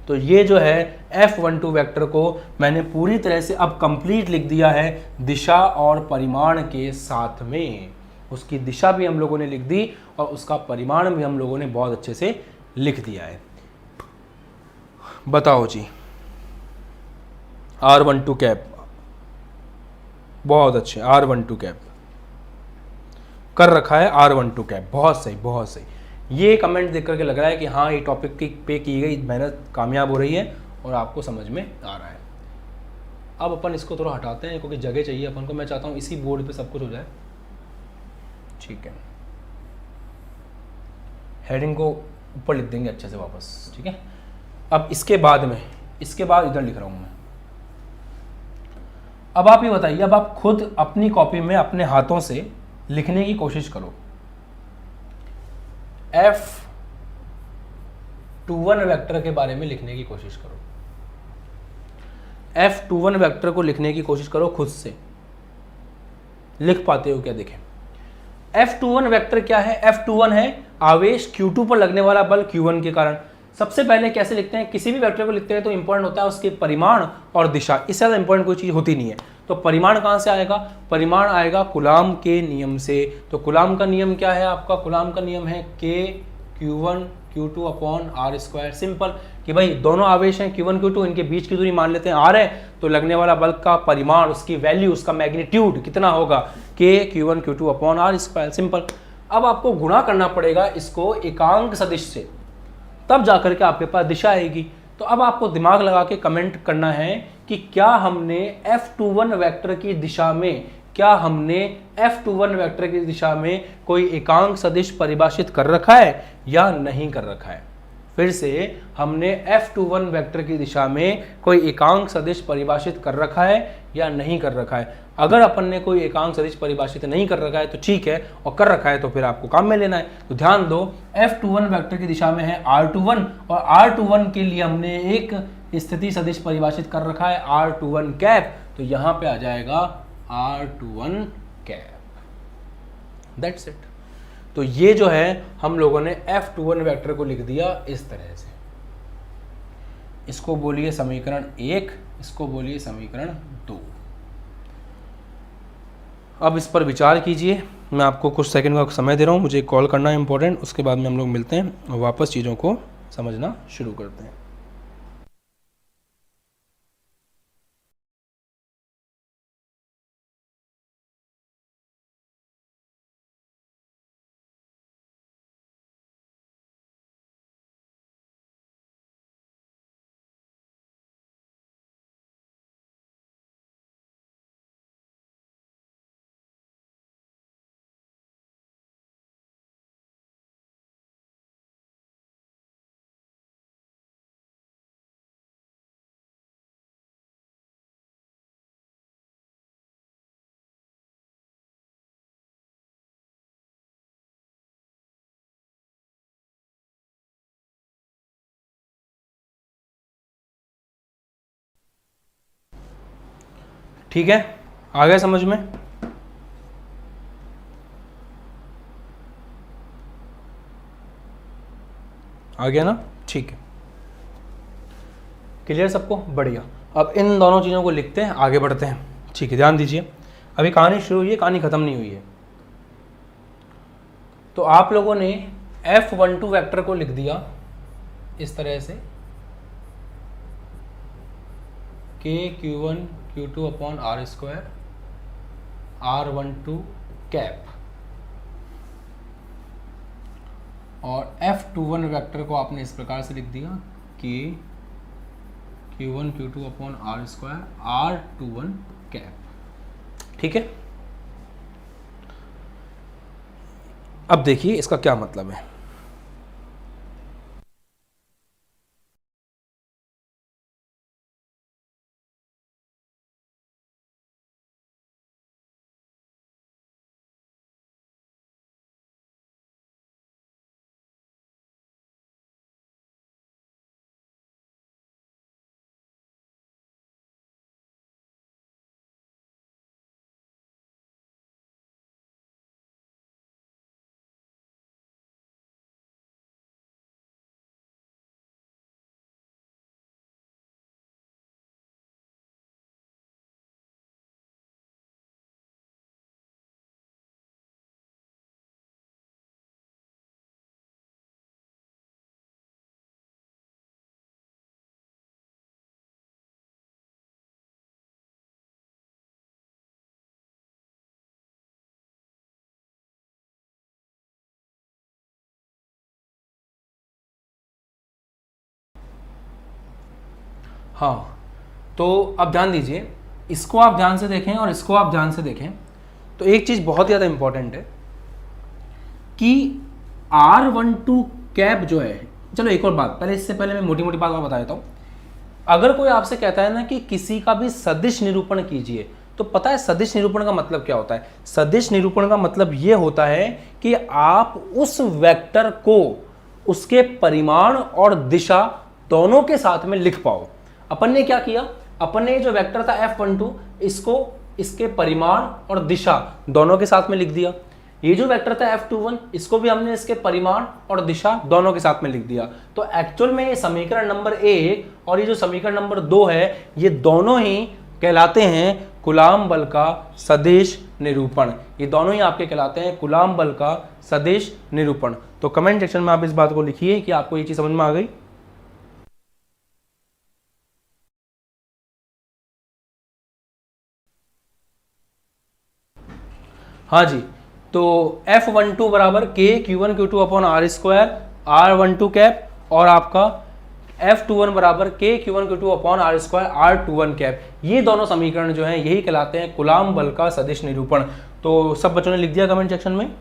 तो ये जो है F12 वेक्टर को मैंने पूरी तरह से अब कंप्लीट लिख दिया है दिशा और परिमाण के साथ में। उसकी दिशा भी हम लोगों ने लिख दी और उसका परिमाण भी हम लोगों ने बहुत अच्छे से लिख दिया है। बताओ जी, R12 कैप, बहुत अच्छे, R12 कैप कर रखा है, R12 कैप, बहुत सही बहुत सही। ये कमेंट देख करके लग रहा है कि हाँ ये टॉपिक पे की गई मेहनत कामयाब हो रही है और आपको समझ में आ रहा है। अब अपन इसको थोड़ा हटाते हैं क्योंकि जगह चाहिए अपन को। मैं चाहता हूँ इसी बोर्ड पे सब कुछ हो जाए, ठीक है। हेडिंग को ऊपर लिख देंगे अच्छे से वापस, ठीक है। अब इसके बाद इधर लिख रहा हूँ मैं। अब आप ये बताइए, अब आप खुद अपनी कॉपी में अपने हाथों से लिखने की कोशिश करो। F21 वेक्टर के बारे में लिखने की कोशिश करो। F21 वेक्टर को लिखने की कोशिश करो खुद से। लिख पाते हो क्या? देखें, F21 वेक्टर क्या है? F21 है आवेश Q2 पर लगने वाला बल Q1 के कारण। सबसे पहले कैसे लिखते हैं? किसी भी वेक्टर को लिखते हैं तो इंपॉर्टेंट होता है उसके परिमाण और दिशा, इससे ज़्यादा इंपॉर्टेंट कोई चीज़ होती नहीं है। तो परिमाण कहाँ से आएगा? परिमाण आएगा कूलाम के नियम से। तो कूलाम का नियम क्या है आपका? कूलाम का नियम है K Q1 Q2 upon R square. Simple कि भाई दोनों आवेश हैं Q1 Q2, इनके बीच की दूरी मान लेते हैं R है, तो लगने वाला बल का परिमाण, उसकी वैल्यू, उसका मैग्नीट्यूड कितना होगा? K Q1 Q2 upon R square. Simple. अब आपको गुणा करना पड़ेगा इसको एकांक सदिश से, तब जाकर के आपके पास दिशा आएगी। तो अब आपको दिमाग लगा के कमेंट करना है कि क्या हमने F21 वेक्टर की दिशा में, कोई एकांक सदिश परिभाषित कर रखा है या नहीं कर रखा है। फिर से, हमने F21 वेक्टर की दिशा में कोई एकांक सदिश परिभाषित कर रखा है या नहीं कर रखा है। अगर अपन ने कोई एकांक सदिश परिभाषित नहीं कर रखा है तो ठीक है, और कर रखा है तो फिर आपको काम में लेना है। तो ध्यान दो, F21 वेक्टर की दिशा में है R21, और R21 के लिए हमने एक स्थिति सदिश परिभाषित कर रखा है R21 कैप। तो यहां पे आ जाएगा R21 कैप। That's it. तो ये जो है हम लोगों ने F21 वेक्टर को लिख दिया इस तरह से। इसको बोलिए समीकरण 1, इसको बोलिए समीकरण 2। अब इस पर विचार कीजिए। मैं आपको कुछ सेकंड का समय दे रहा हूँ, मुझे कॉल करना है इंपॉर्टेंट, उसके बाद में हम लोग मिलते हैं और वापस चीज़ों को समझना शुरू करते हैं। ठीक है, आ गया समझ में? आ गया ना, ठीक है, क्लियर सबको, बढ़िया। अब इन दोनों चीज़ों को लिखते हैं, आगे बढ़ते हैं, ठीक है। ध्यान दीजिए, अभी कहानी शुरू हुई है, कहानी ख़त्म नहीं हुई है। तो आप लोगों ने F12 वेक्टर को लिख दिया इस तरह से, k q1 q2 upon r square r12 cap, और F21 वेक्टर को आपने इस प्रकार से लिख दिया कि q1 q2 upon r square r21 cap, ठीक है। अब देखिए इसका क्या मतलब है। हाँ, तो अब ध्यान दीजिए, इसको आप ध्यान से देखें और इसको आप ध्यान से देखें, तो एक चीज़ बहुत ज़्यादा इंपॉर्टेंट है कि R12 कैप जो है, चलो एक और बात, पहले इससे पहले मैं मोटी मोटी बात और बता देता हूँ। अगर कोई आपसे कहता है ना कि किसी का भी सदिश निरूपण कीजिए, तो पता है सदिश निरूपण का मतलब क्या होता है? सदिश निरूपण का मतलब ये होता है कि आप उस वेक्टर को उसके परिमाण और दिशा दोनों के साथ में लिख पाओ। अपन ने क्या किया, अपन ने जो वेक्टर था F12 इसको इसके परिमाण और दिशा दोनों के साथ में लिख दिया। ये जो वेक्टर था F21 इसको भी हमने इसके परिमाण और दिशा दोनों के साथ में लिख दिया। तो एक्चुअल में ये समीकरण नंबर 1 और ये जो समीकरण नंबर 2 है, ये दोनों ही कहलाते हैं कूलाम बल का सदिश निरूपण। ये दोनों ही आपके कहलाते हैं कूलाम बल का सदिश निरूपण। तो कमेंट सेक्शन में आप इस बात को लिखिए कि आपको ये चीज समझ में आ गई। हाँ जी, तो F12 बराबर k q1 q2 upon r square R12 cap, और आपका F21 बराबर k q1 q2 upon r square R21 cap. ये दोनों समीकरण जो हैं यही कहलाते हैं कूलाम बल का सदिश निरूपण। तो सब बच्चों ने लिख दिया कमेंट सेक्शन में,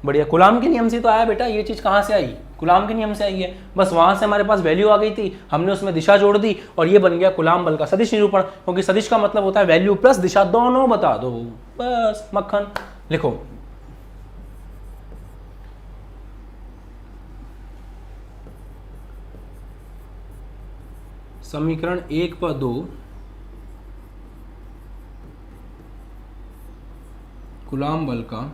बढ़िया। कूलाम के नियम से तो आया बेटा, ये चीज़ कहाँ से आई? कूलाम के नियम से आई है। बस वहाँ से हमारे पास वैल्यू आ गई थी, हमने उसमें दिशा जोड़ दी और ये बन गया कूलाम बल का सदिश निरूपण। क्योंकि सदिश का मतलब होता है वैल्यू प्लस दिशा दोनों बता दो, बस मक्खन। लिखो, समीकरण 1 व 2 कूलाम बल का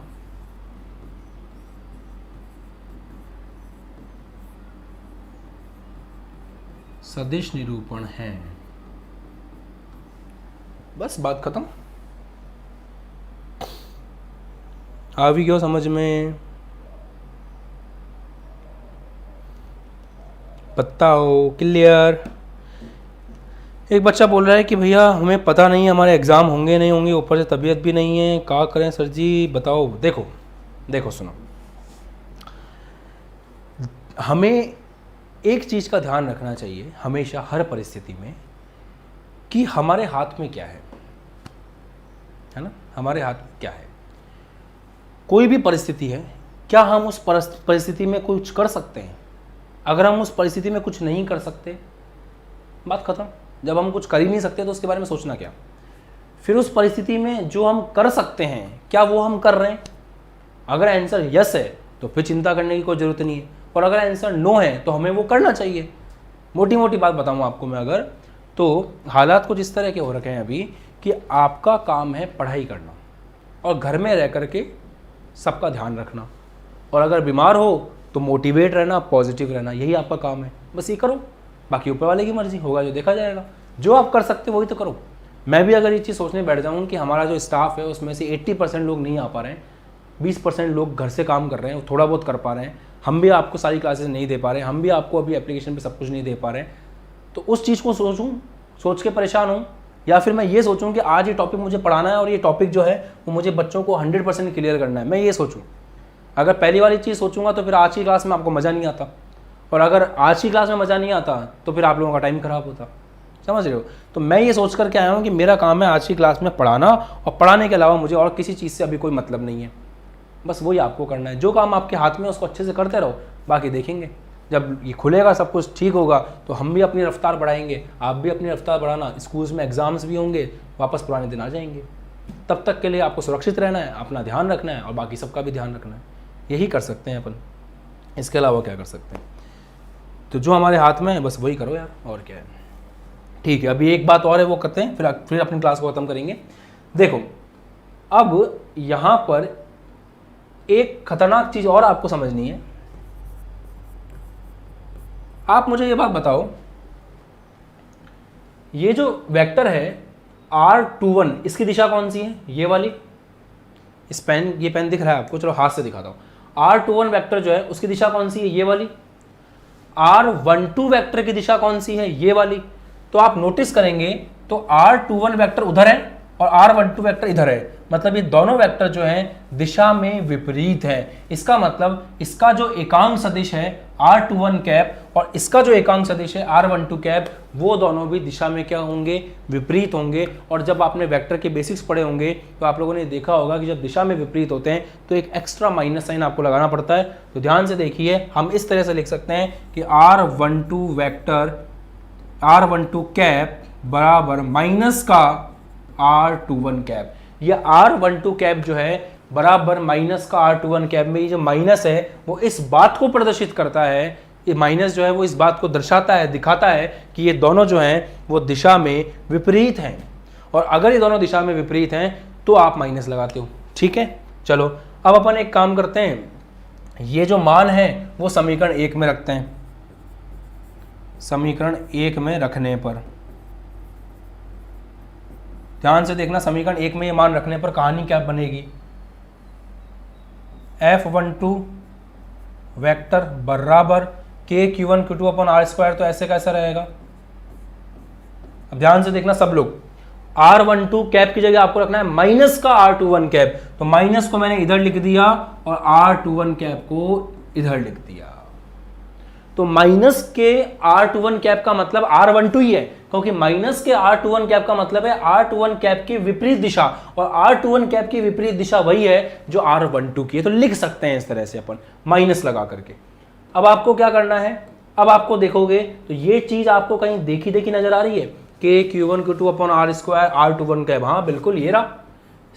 सदिश निरूपण है। बस बात खत्म। आ भी क्यों समझ में? पता हो? क्लियर? एक बच्चा बोल रहा है कि भैया हमें पता नहीं है, हमारे एग्ज़ाम होंगे नहीं होंगे, ऊपर से तबीयत भी नहीं है, क्या करें सर जी बताओ। देखो देखो सुनो, हमें एक चीज़ का ध्यान रखना चाहिए हमेशा हर परिस्थिति में कि हमारे हाथ में क्या है ना, हमारे हाथ में क्या है। कोई भी परिस्थिति है, क्या हम उस परिस्थिति में कुछ कर सकते हैं? अगर हम उस परिस्थिति में कुछ नहीं कर सकते, बात खत्म। जब हम कुछ कर ही नहीं सकते तो उसके बारे में सोचना क्या। फिर उस परिस्थिति में जो हम कर सकते हैं, क्या वो हम कर रहे हैं? अगर आंसर यस है तो फिर चिंता करने की कोई ज़रूरत नहीं है, और अगर आंसर नो है तो हमें वो करना चाहिए। मोटी मोटी बात बताऊँ आपको मैं अगर, तो हालात कुछ इस तरह के हो रखे हैं अभी कि आपका काम है पढ़ाई करना और घर में रह करके सबका ध्यान रखना, और अगर बीमार हो तो मोटिवेट रहना, पॉजिटिव रहना, यही आपका काम है, बस ये करो, बाकी ऊपर वाले की मर्जी, होगा जो देखा जाएगा। जो आप कर सकते हो वही तो करो। मैं भी अगर ये चीज़ सोचने बैठ जाऊँ कि हमारा जो स्टाफ है उसमें से 80% लोग नहीं आ पा रहे हैं, 20% लोग घर से काम कर रहे हैं, थोड़ा बहुत कर पा रहे हैं, हम भी आपको सारी क्लासेस नहीं दे पा रहे हैं, हम भी आपको अभी एप्लीकेशन पे सब कुछ नहीं दे पा रहे हैं, तो उस चीज़ को सोच के परेशान हूँ, या फिर मैं ये सोचूं कि आज ये टॉपिक मुझे पढ़ाना है और ये टॉपिक जो है वो मुझे बच्चों को 100% क्लियर करना है, मैं ये सोचूं। अगर पहली वाली चीज़ सोचूंगा तो फिर आज की क्लास में आपको मज़ा नहीं आता, और अगर आज की क्लास में मज़ा नहीं आता तो फिर आप लोगों का टाइम ख़राब होता, समझ रहे हो। तो मैं ये सोच कर के आया हूँ कि मेरा काम है आज की क्लास में पढ़ाना, और पढ़ाने के अलावा मुझे और किसी चीज़ से अभी कोई मतलब नहीं है, बस वही आपको करना है। जो काम आपके हाथ में है उसको अच्छे से करते रहो, बाकी देखेंगे जब ये खुलेगा, सब कुछ ठीक होगा तो हम भी अपनी रफ्तार बढ़ाएंगे, आप भी अपनी रफ्तार बढ़ाना। स्कूल्स में एग्ज़ाम्स भी होंगे, वापस पुराने दिन आ जाएंगे। तब तक के लिए आपको सुरक्षित रहना है, अपना ध्यान रखना है और बाकी सबका भी ध्यान रखना है, यही कर सकते हैं अपन, इसके अलावा क्या कर सकते हैं। तो जो हमारे हाथ में है बस वही करो यार, और क्या है। ठीक है, अभी एक बात और है वो करते हैं, फिर अपनी क्लास को ख़त्म करेंगे। देखो अब यहाँ पर एक खतरनाक चीज़ और आपको समझनी है। आप मुझे ये बात बताओ, ये जो वेक्टर है R21, इसकी दिशा कौन सी है? ये वाली। इस पेन, ये पेन दिख रहा है आपको, चलो हाथ से दिखाता हूं। R21 वेक्टर जो है उसकी दिशा कौन सी है? ये वाली। R12 वेक्टर की दिशा कौन सी है? ये वाली। तो आप नोटिस करेंगे तो R21 वेक्टर उधर है और R12 वेक्टर इधर है, मतलब ये दोनों वेक्टर जो हैं दिशा में विपरीत है। इसका मतलब इसका जो एकांक सदिश है R21 कैप और इसका जो एकांक सदिश है R12 कैप, वो दोनों भी दिशा में क्या होंगे? विपरीत होंगे। और जब आपने वेक्टर के बेसिक्स पढ़े होंगे तो आप लोगों ने देखा होगा कि जब दिशा में विपरीत होते हैं तो एक एक्स्ट्रा माइनस साइन आपको लगाना पड़ता है। तो ध्यान से देखिए, हम इस तरह से लिख सकते हैं कि R12 वेक्टर R12 कैप बराबर माइनस का R21 कैप। ये R12 कैप जो है बराबर माइनस का R21 कैप में, ये जो माइनस है वो इस बात को प्रदर्शित करता है, ये माइनस जो है वो इस बात को दर्शाता है, दिखाता है कि ये दोनों जो हैं वो दिशा में विपरीत हैं। और अगर ये दोनों दिशा में विपरीत हैं तो आप माइनस लगाते हो। ठीक है, चलो अब अपन एक काम करते हैं, ये जो मान है वो समीकरण 1 में रखते हैं। समीकरण 1 में रखने पर ध्यान से देखना, समीकरण 1 में ये मान रखने पर कहानी क्या बनेगी? F12 वेक्टर बराबर KQ1Q2 अपॉन R²। तो ऐसे कैसा रहेगा? अब ध्यान से देखना सब लोग, R12 कैप की जगह आपको रखना है माइनस का R21 कैप, तो माइनस को मैंने इधर लिख दिया और R21 कैप को इधर लिख दिया। तो माइनस के R21 कैप का मतलब R12 ही है, क्योंकि माइनस के R21 कैप का मतलब है R21 कैप की विपरीत दिशा, और R21 कैप की विपरीत दिशा वही है जो R12 की है। तो लिख सकते हैं इस तरह से अपन माइनस लगा करके। अब आपको क्या करना है? अब आपको देखोगे तो ये चीज आपको कहीं देखी देखी नजर आ रही है, KQ1Q2 upon R² R21 cap. हाँ बिल्कुल, ये रहा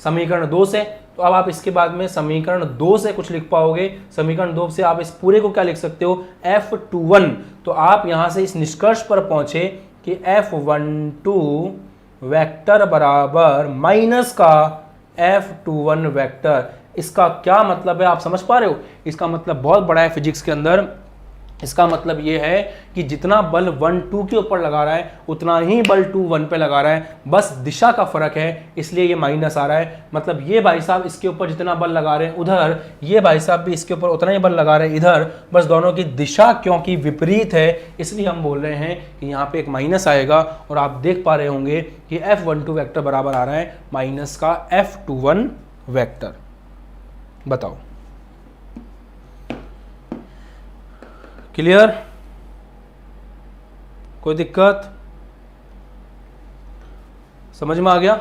समीकरण 2 से। तो अब आप इसके बाद में समीकरण 2 से कुछ लिख पाओगे। समीकरण 2 से आप इस पूरे को क्या लिख सकते हो? F21। तो आप यहां से इस निष्कर्ष पर पहुंचे कि F12 वेक्टर बराबर माइनस का F21 वेक्टर। इसका क्या मतलब है आप समझ पा रहे हो? इसका मतलब बहुत बड़ा है फिजिक्स के अंदर। इसका मतलब ये है कि जितना बल 1 2 के ऊपर लगा रहा है उतना ही बल 2 1 पे लगा रहा है, बस दिशा का फर्क है, इसलिए ये माइनस आ रहा है। मतलब ये भाई साहब इसके ऊपर जितना बल लगा रहे हैं उधर, ये भाई साहब भी इसके ऊपर उतना ही बल लगा रहे हैं इधर, बस दोनों की दिशा क्योंकि विपरीत है इसलिए हम बोल रहे हैं कि यहाँ पे एक माइनस आएगा। और आप देख पा रहे होंगे कि F12 वेक्टर बराबर आ रहा है माइनस का F21 वेक्टर। बताओ, क्लियर? कोई दिक्कत? समझ में आ गया?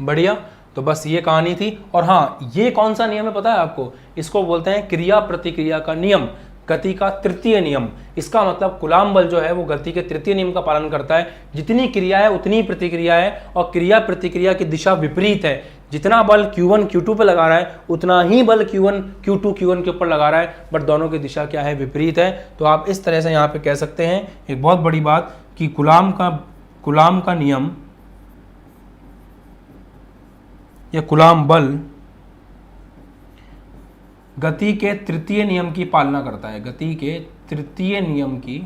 बढ़िया। तो बस ये कहानी थी। और हाँ, ये कौन सा नियम है पता है आपको? इसको बोलते हैं क्रिया प्रतिक्रिया का नियम, गति का तृतीय नियम। इसका मतलब कूलाम बल जो है वो गति के तृतीय नियम का पालन करता है। जितनी क्रिया है उतनी प्रतिक्रिया है, और क्रिया प्रतिक्रिया की दिशा विपरीत है। जितना बल Q1 Q2 पे लगा रहा है उतना ही बल Q1 Q2 Q1 के ऊपर लगा रहा है, बट दोनों की दिशा क्या है? विपरीत है। तो आप इस तरह से यहाँ पे कह सकते हैं एक बहुत बड़ी बात कि कूलाम का नियम या कूलाम बल गति के तृतीय नियम की पालना करता है, गति के तृतीय नियम की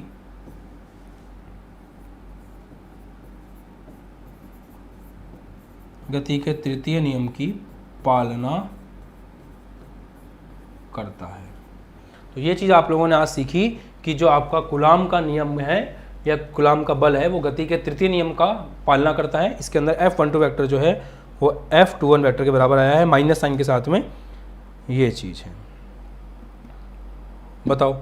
पालना करता है। तो ये चीज़ आप लोगों ने आज सीखी कि जो आपका कूलाम का नियम है या कूलाम का बल है वो गति के तृतीय नियम का पालना करता है। इसके अंदर F12 वेक्टर जो है वो F21 वेक्टर के बराबर आया है, माइनस साइन के साथ में, ये चीज़ है। बताओ,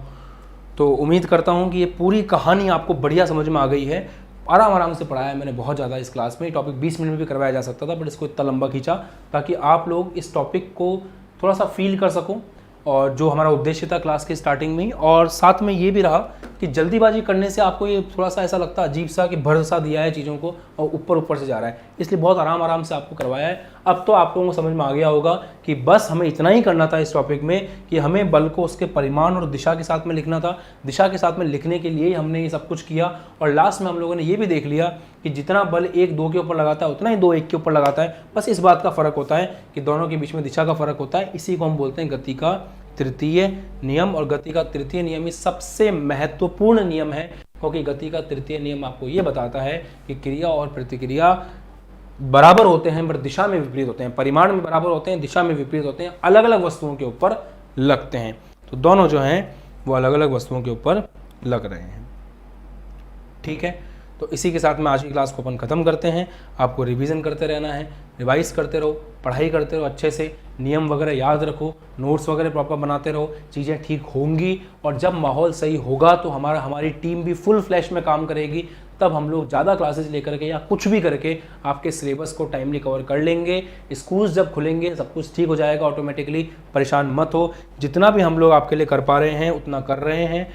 तो उम्मीद करता हूँ कि ये पूरी कहानी आपको बढ़िया समझ में आ गई है। आराम से पढ़ाया मैंने बहुत ज़्यादा इस क्लास में। टॉपिक 20 मिनट में भी करवाया जा सकता था, बट इसको इतना लंबा खींचा ताकि आप लोग इस टॉपिक को थोड़ा सा फील कर सको, और जो हमारा उद्देश्य था क्लास के स्टार्टिंग में ही। और साथ में ये भी रहा कि जल्दीबाजी करने से आपको ये थोड़ा सा ऐसा लगता है अजीब सा कि भरोसा दिया है चीज़ों को और ऊपर से जा रहा है, इसलिए बहुत आराम से आपको करवाया है। अब तो आप लोगों को समझ में आ गया होगा कि बस हमें इतना ही करना था इस टॉपिक में कि हमें बल को उसके परिमाण और दिशा के साथ में लिखना था। दिशा के साथ में लिखने के लिए ही हमने ये सब कुछ किया, और लास्ट में हम लोगों ने ये भी देख लिया कि जितना बल 1 2 के ऊपर लगाता है उतना ही 2 1 के ऊपर लगाता है। बस इस बात का फ़र्क होता है कि दोनों के बीच में दिशा का फ़र्क होता है। इसी को हम बोलते हैं गति का तृतीय नियम। और गति का तृतीय नियम ही सबसे महत्वपूर्ण नियम है, क्योंकि गति का तृतीय नियम आपको ये बताता है कि क्रिया और प्रतिक्रिया बराबर होते हैं पर दिशा में विपरीत होते हैं, परिमाण में बराबर होते हैं, दिशा में विपरीत होते हैं, अलग अलग वस्तुओं के ऊपर लगते हैं। तो दोनों जो हैं वो अलग अलग वस्तुओं के ऊपर लग रहे हैं। ठीक है, तो इसी के साथ में आज की क्लास को अपन ख़त्म करते हैं। आपको रिवीजन करते रहना है, रिवाइज करते रहो, पढ़ाई करते रहो अच्छे से, नियम वगैरह याद रखो, नोट्स वगैरह प्रॉपर बनाते रहो, चीज़ें ठीक होंगी। और जब माहौल सही होगा तो हमारी टीम भी फुल फ्लैश में काम करेगी, तब हम लोग ज़्यादा क्लासेस लेकर के या कुछ भी करके आपके सिलेबस को टाइमली कवर कर लेंगे। स्कूल्स जब खुलेंगे सब कुछ ठीक हो जाएगा ऑटोमेटिकली, परेशान मत हो। जितना भी हम लोग आपके लिए कर पा रहे हैं उतना कर रहे हैं,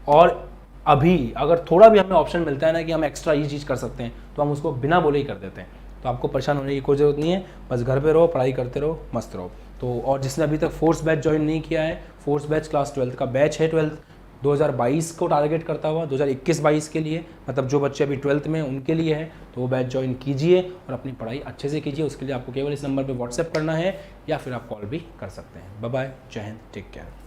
और अभी अगर थोड़ा भी हमें ऑप्शन मिलता है ना कि हम एक्स्ट्रा ये चीज़ कर सकते हैं तो हम उसको बिना बोले ही कर देते हैं। तो आपको परेशान होने की कोई ज़रूरत नहीं है, बस घर पे रहो, पढ़ाई करते रहो, मस्त रहो। तो और जिसने अभी तक फोर्स बैच ज्वाइन नहीं किया है, फोर्स बैच क्लास 12th का बैच है, 12th 2022 को टारगेट करता हुआ 2021-22 के लिए, मतलब जो बच्चे अभी 12th में उनके लिए है, तो वो बैच ज्वाइन कीजिए और अपनी पढ़ाई अच्छे से कीजिए। उसके लिए आपको केवल इस नंबर पर व्हाट्सएप करना है या फिर आप कॉल भी कर सकते हैं। बाय बाय, जय हिंद, टेक केयर।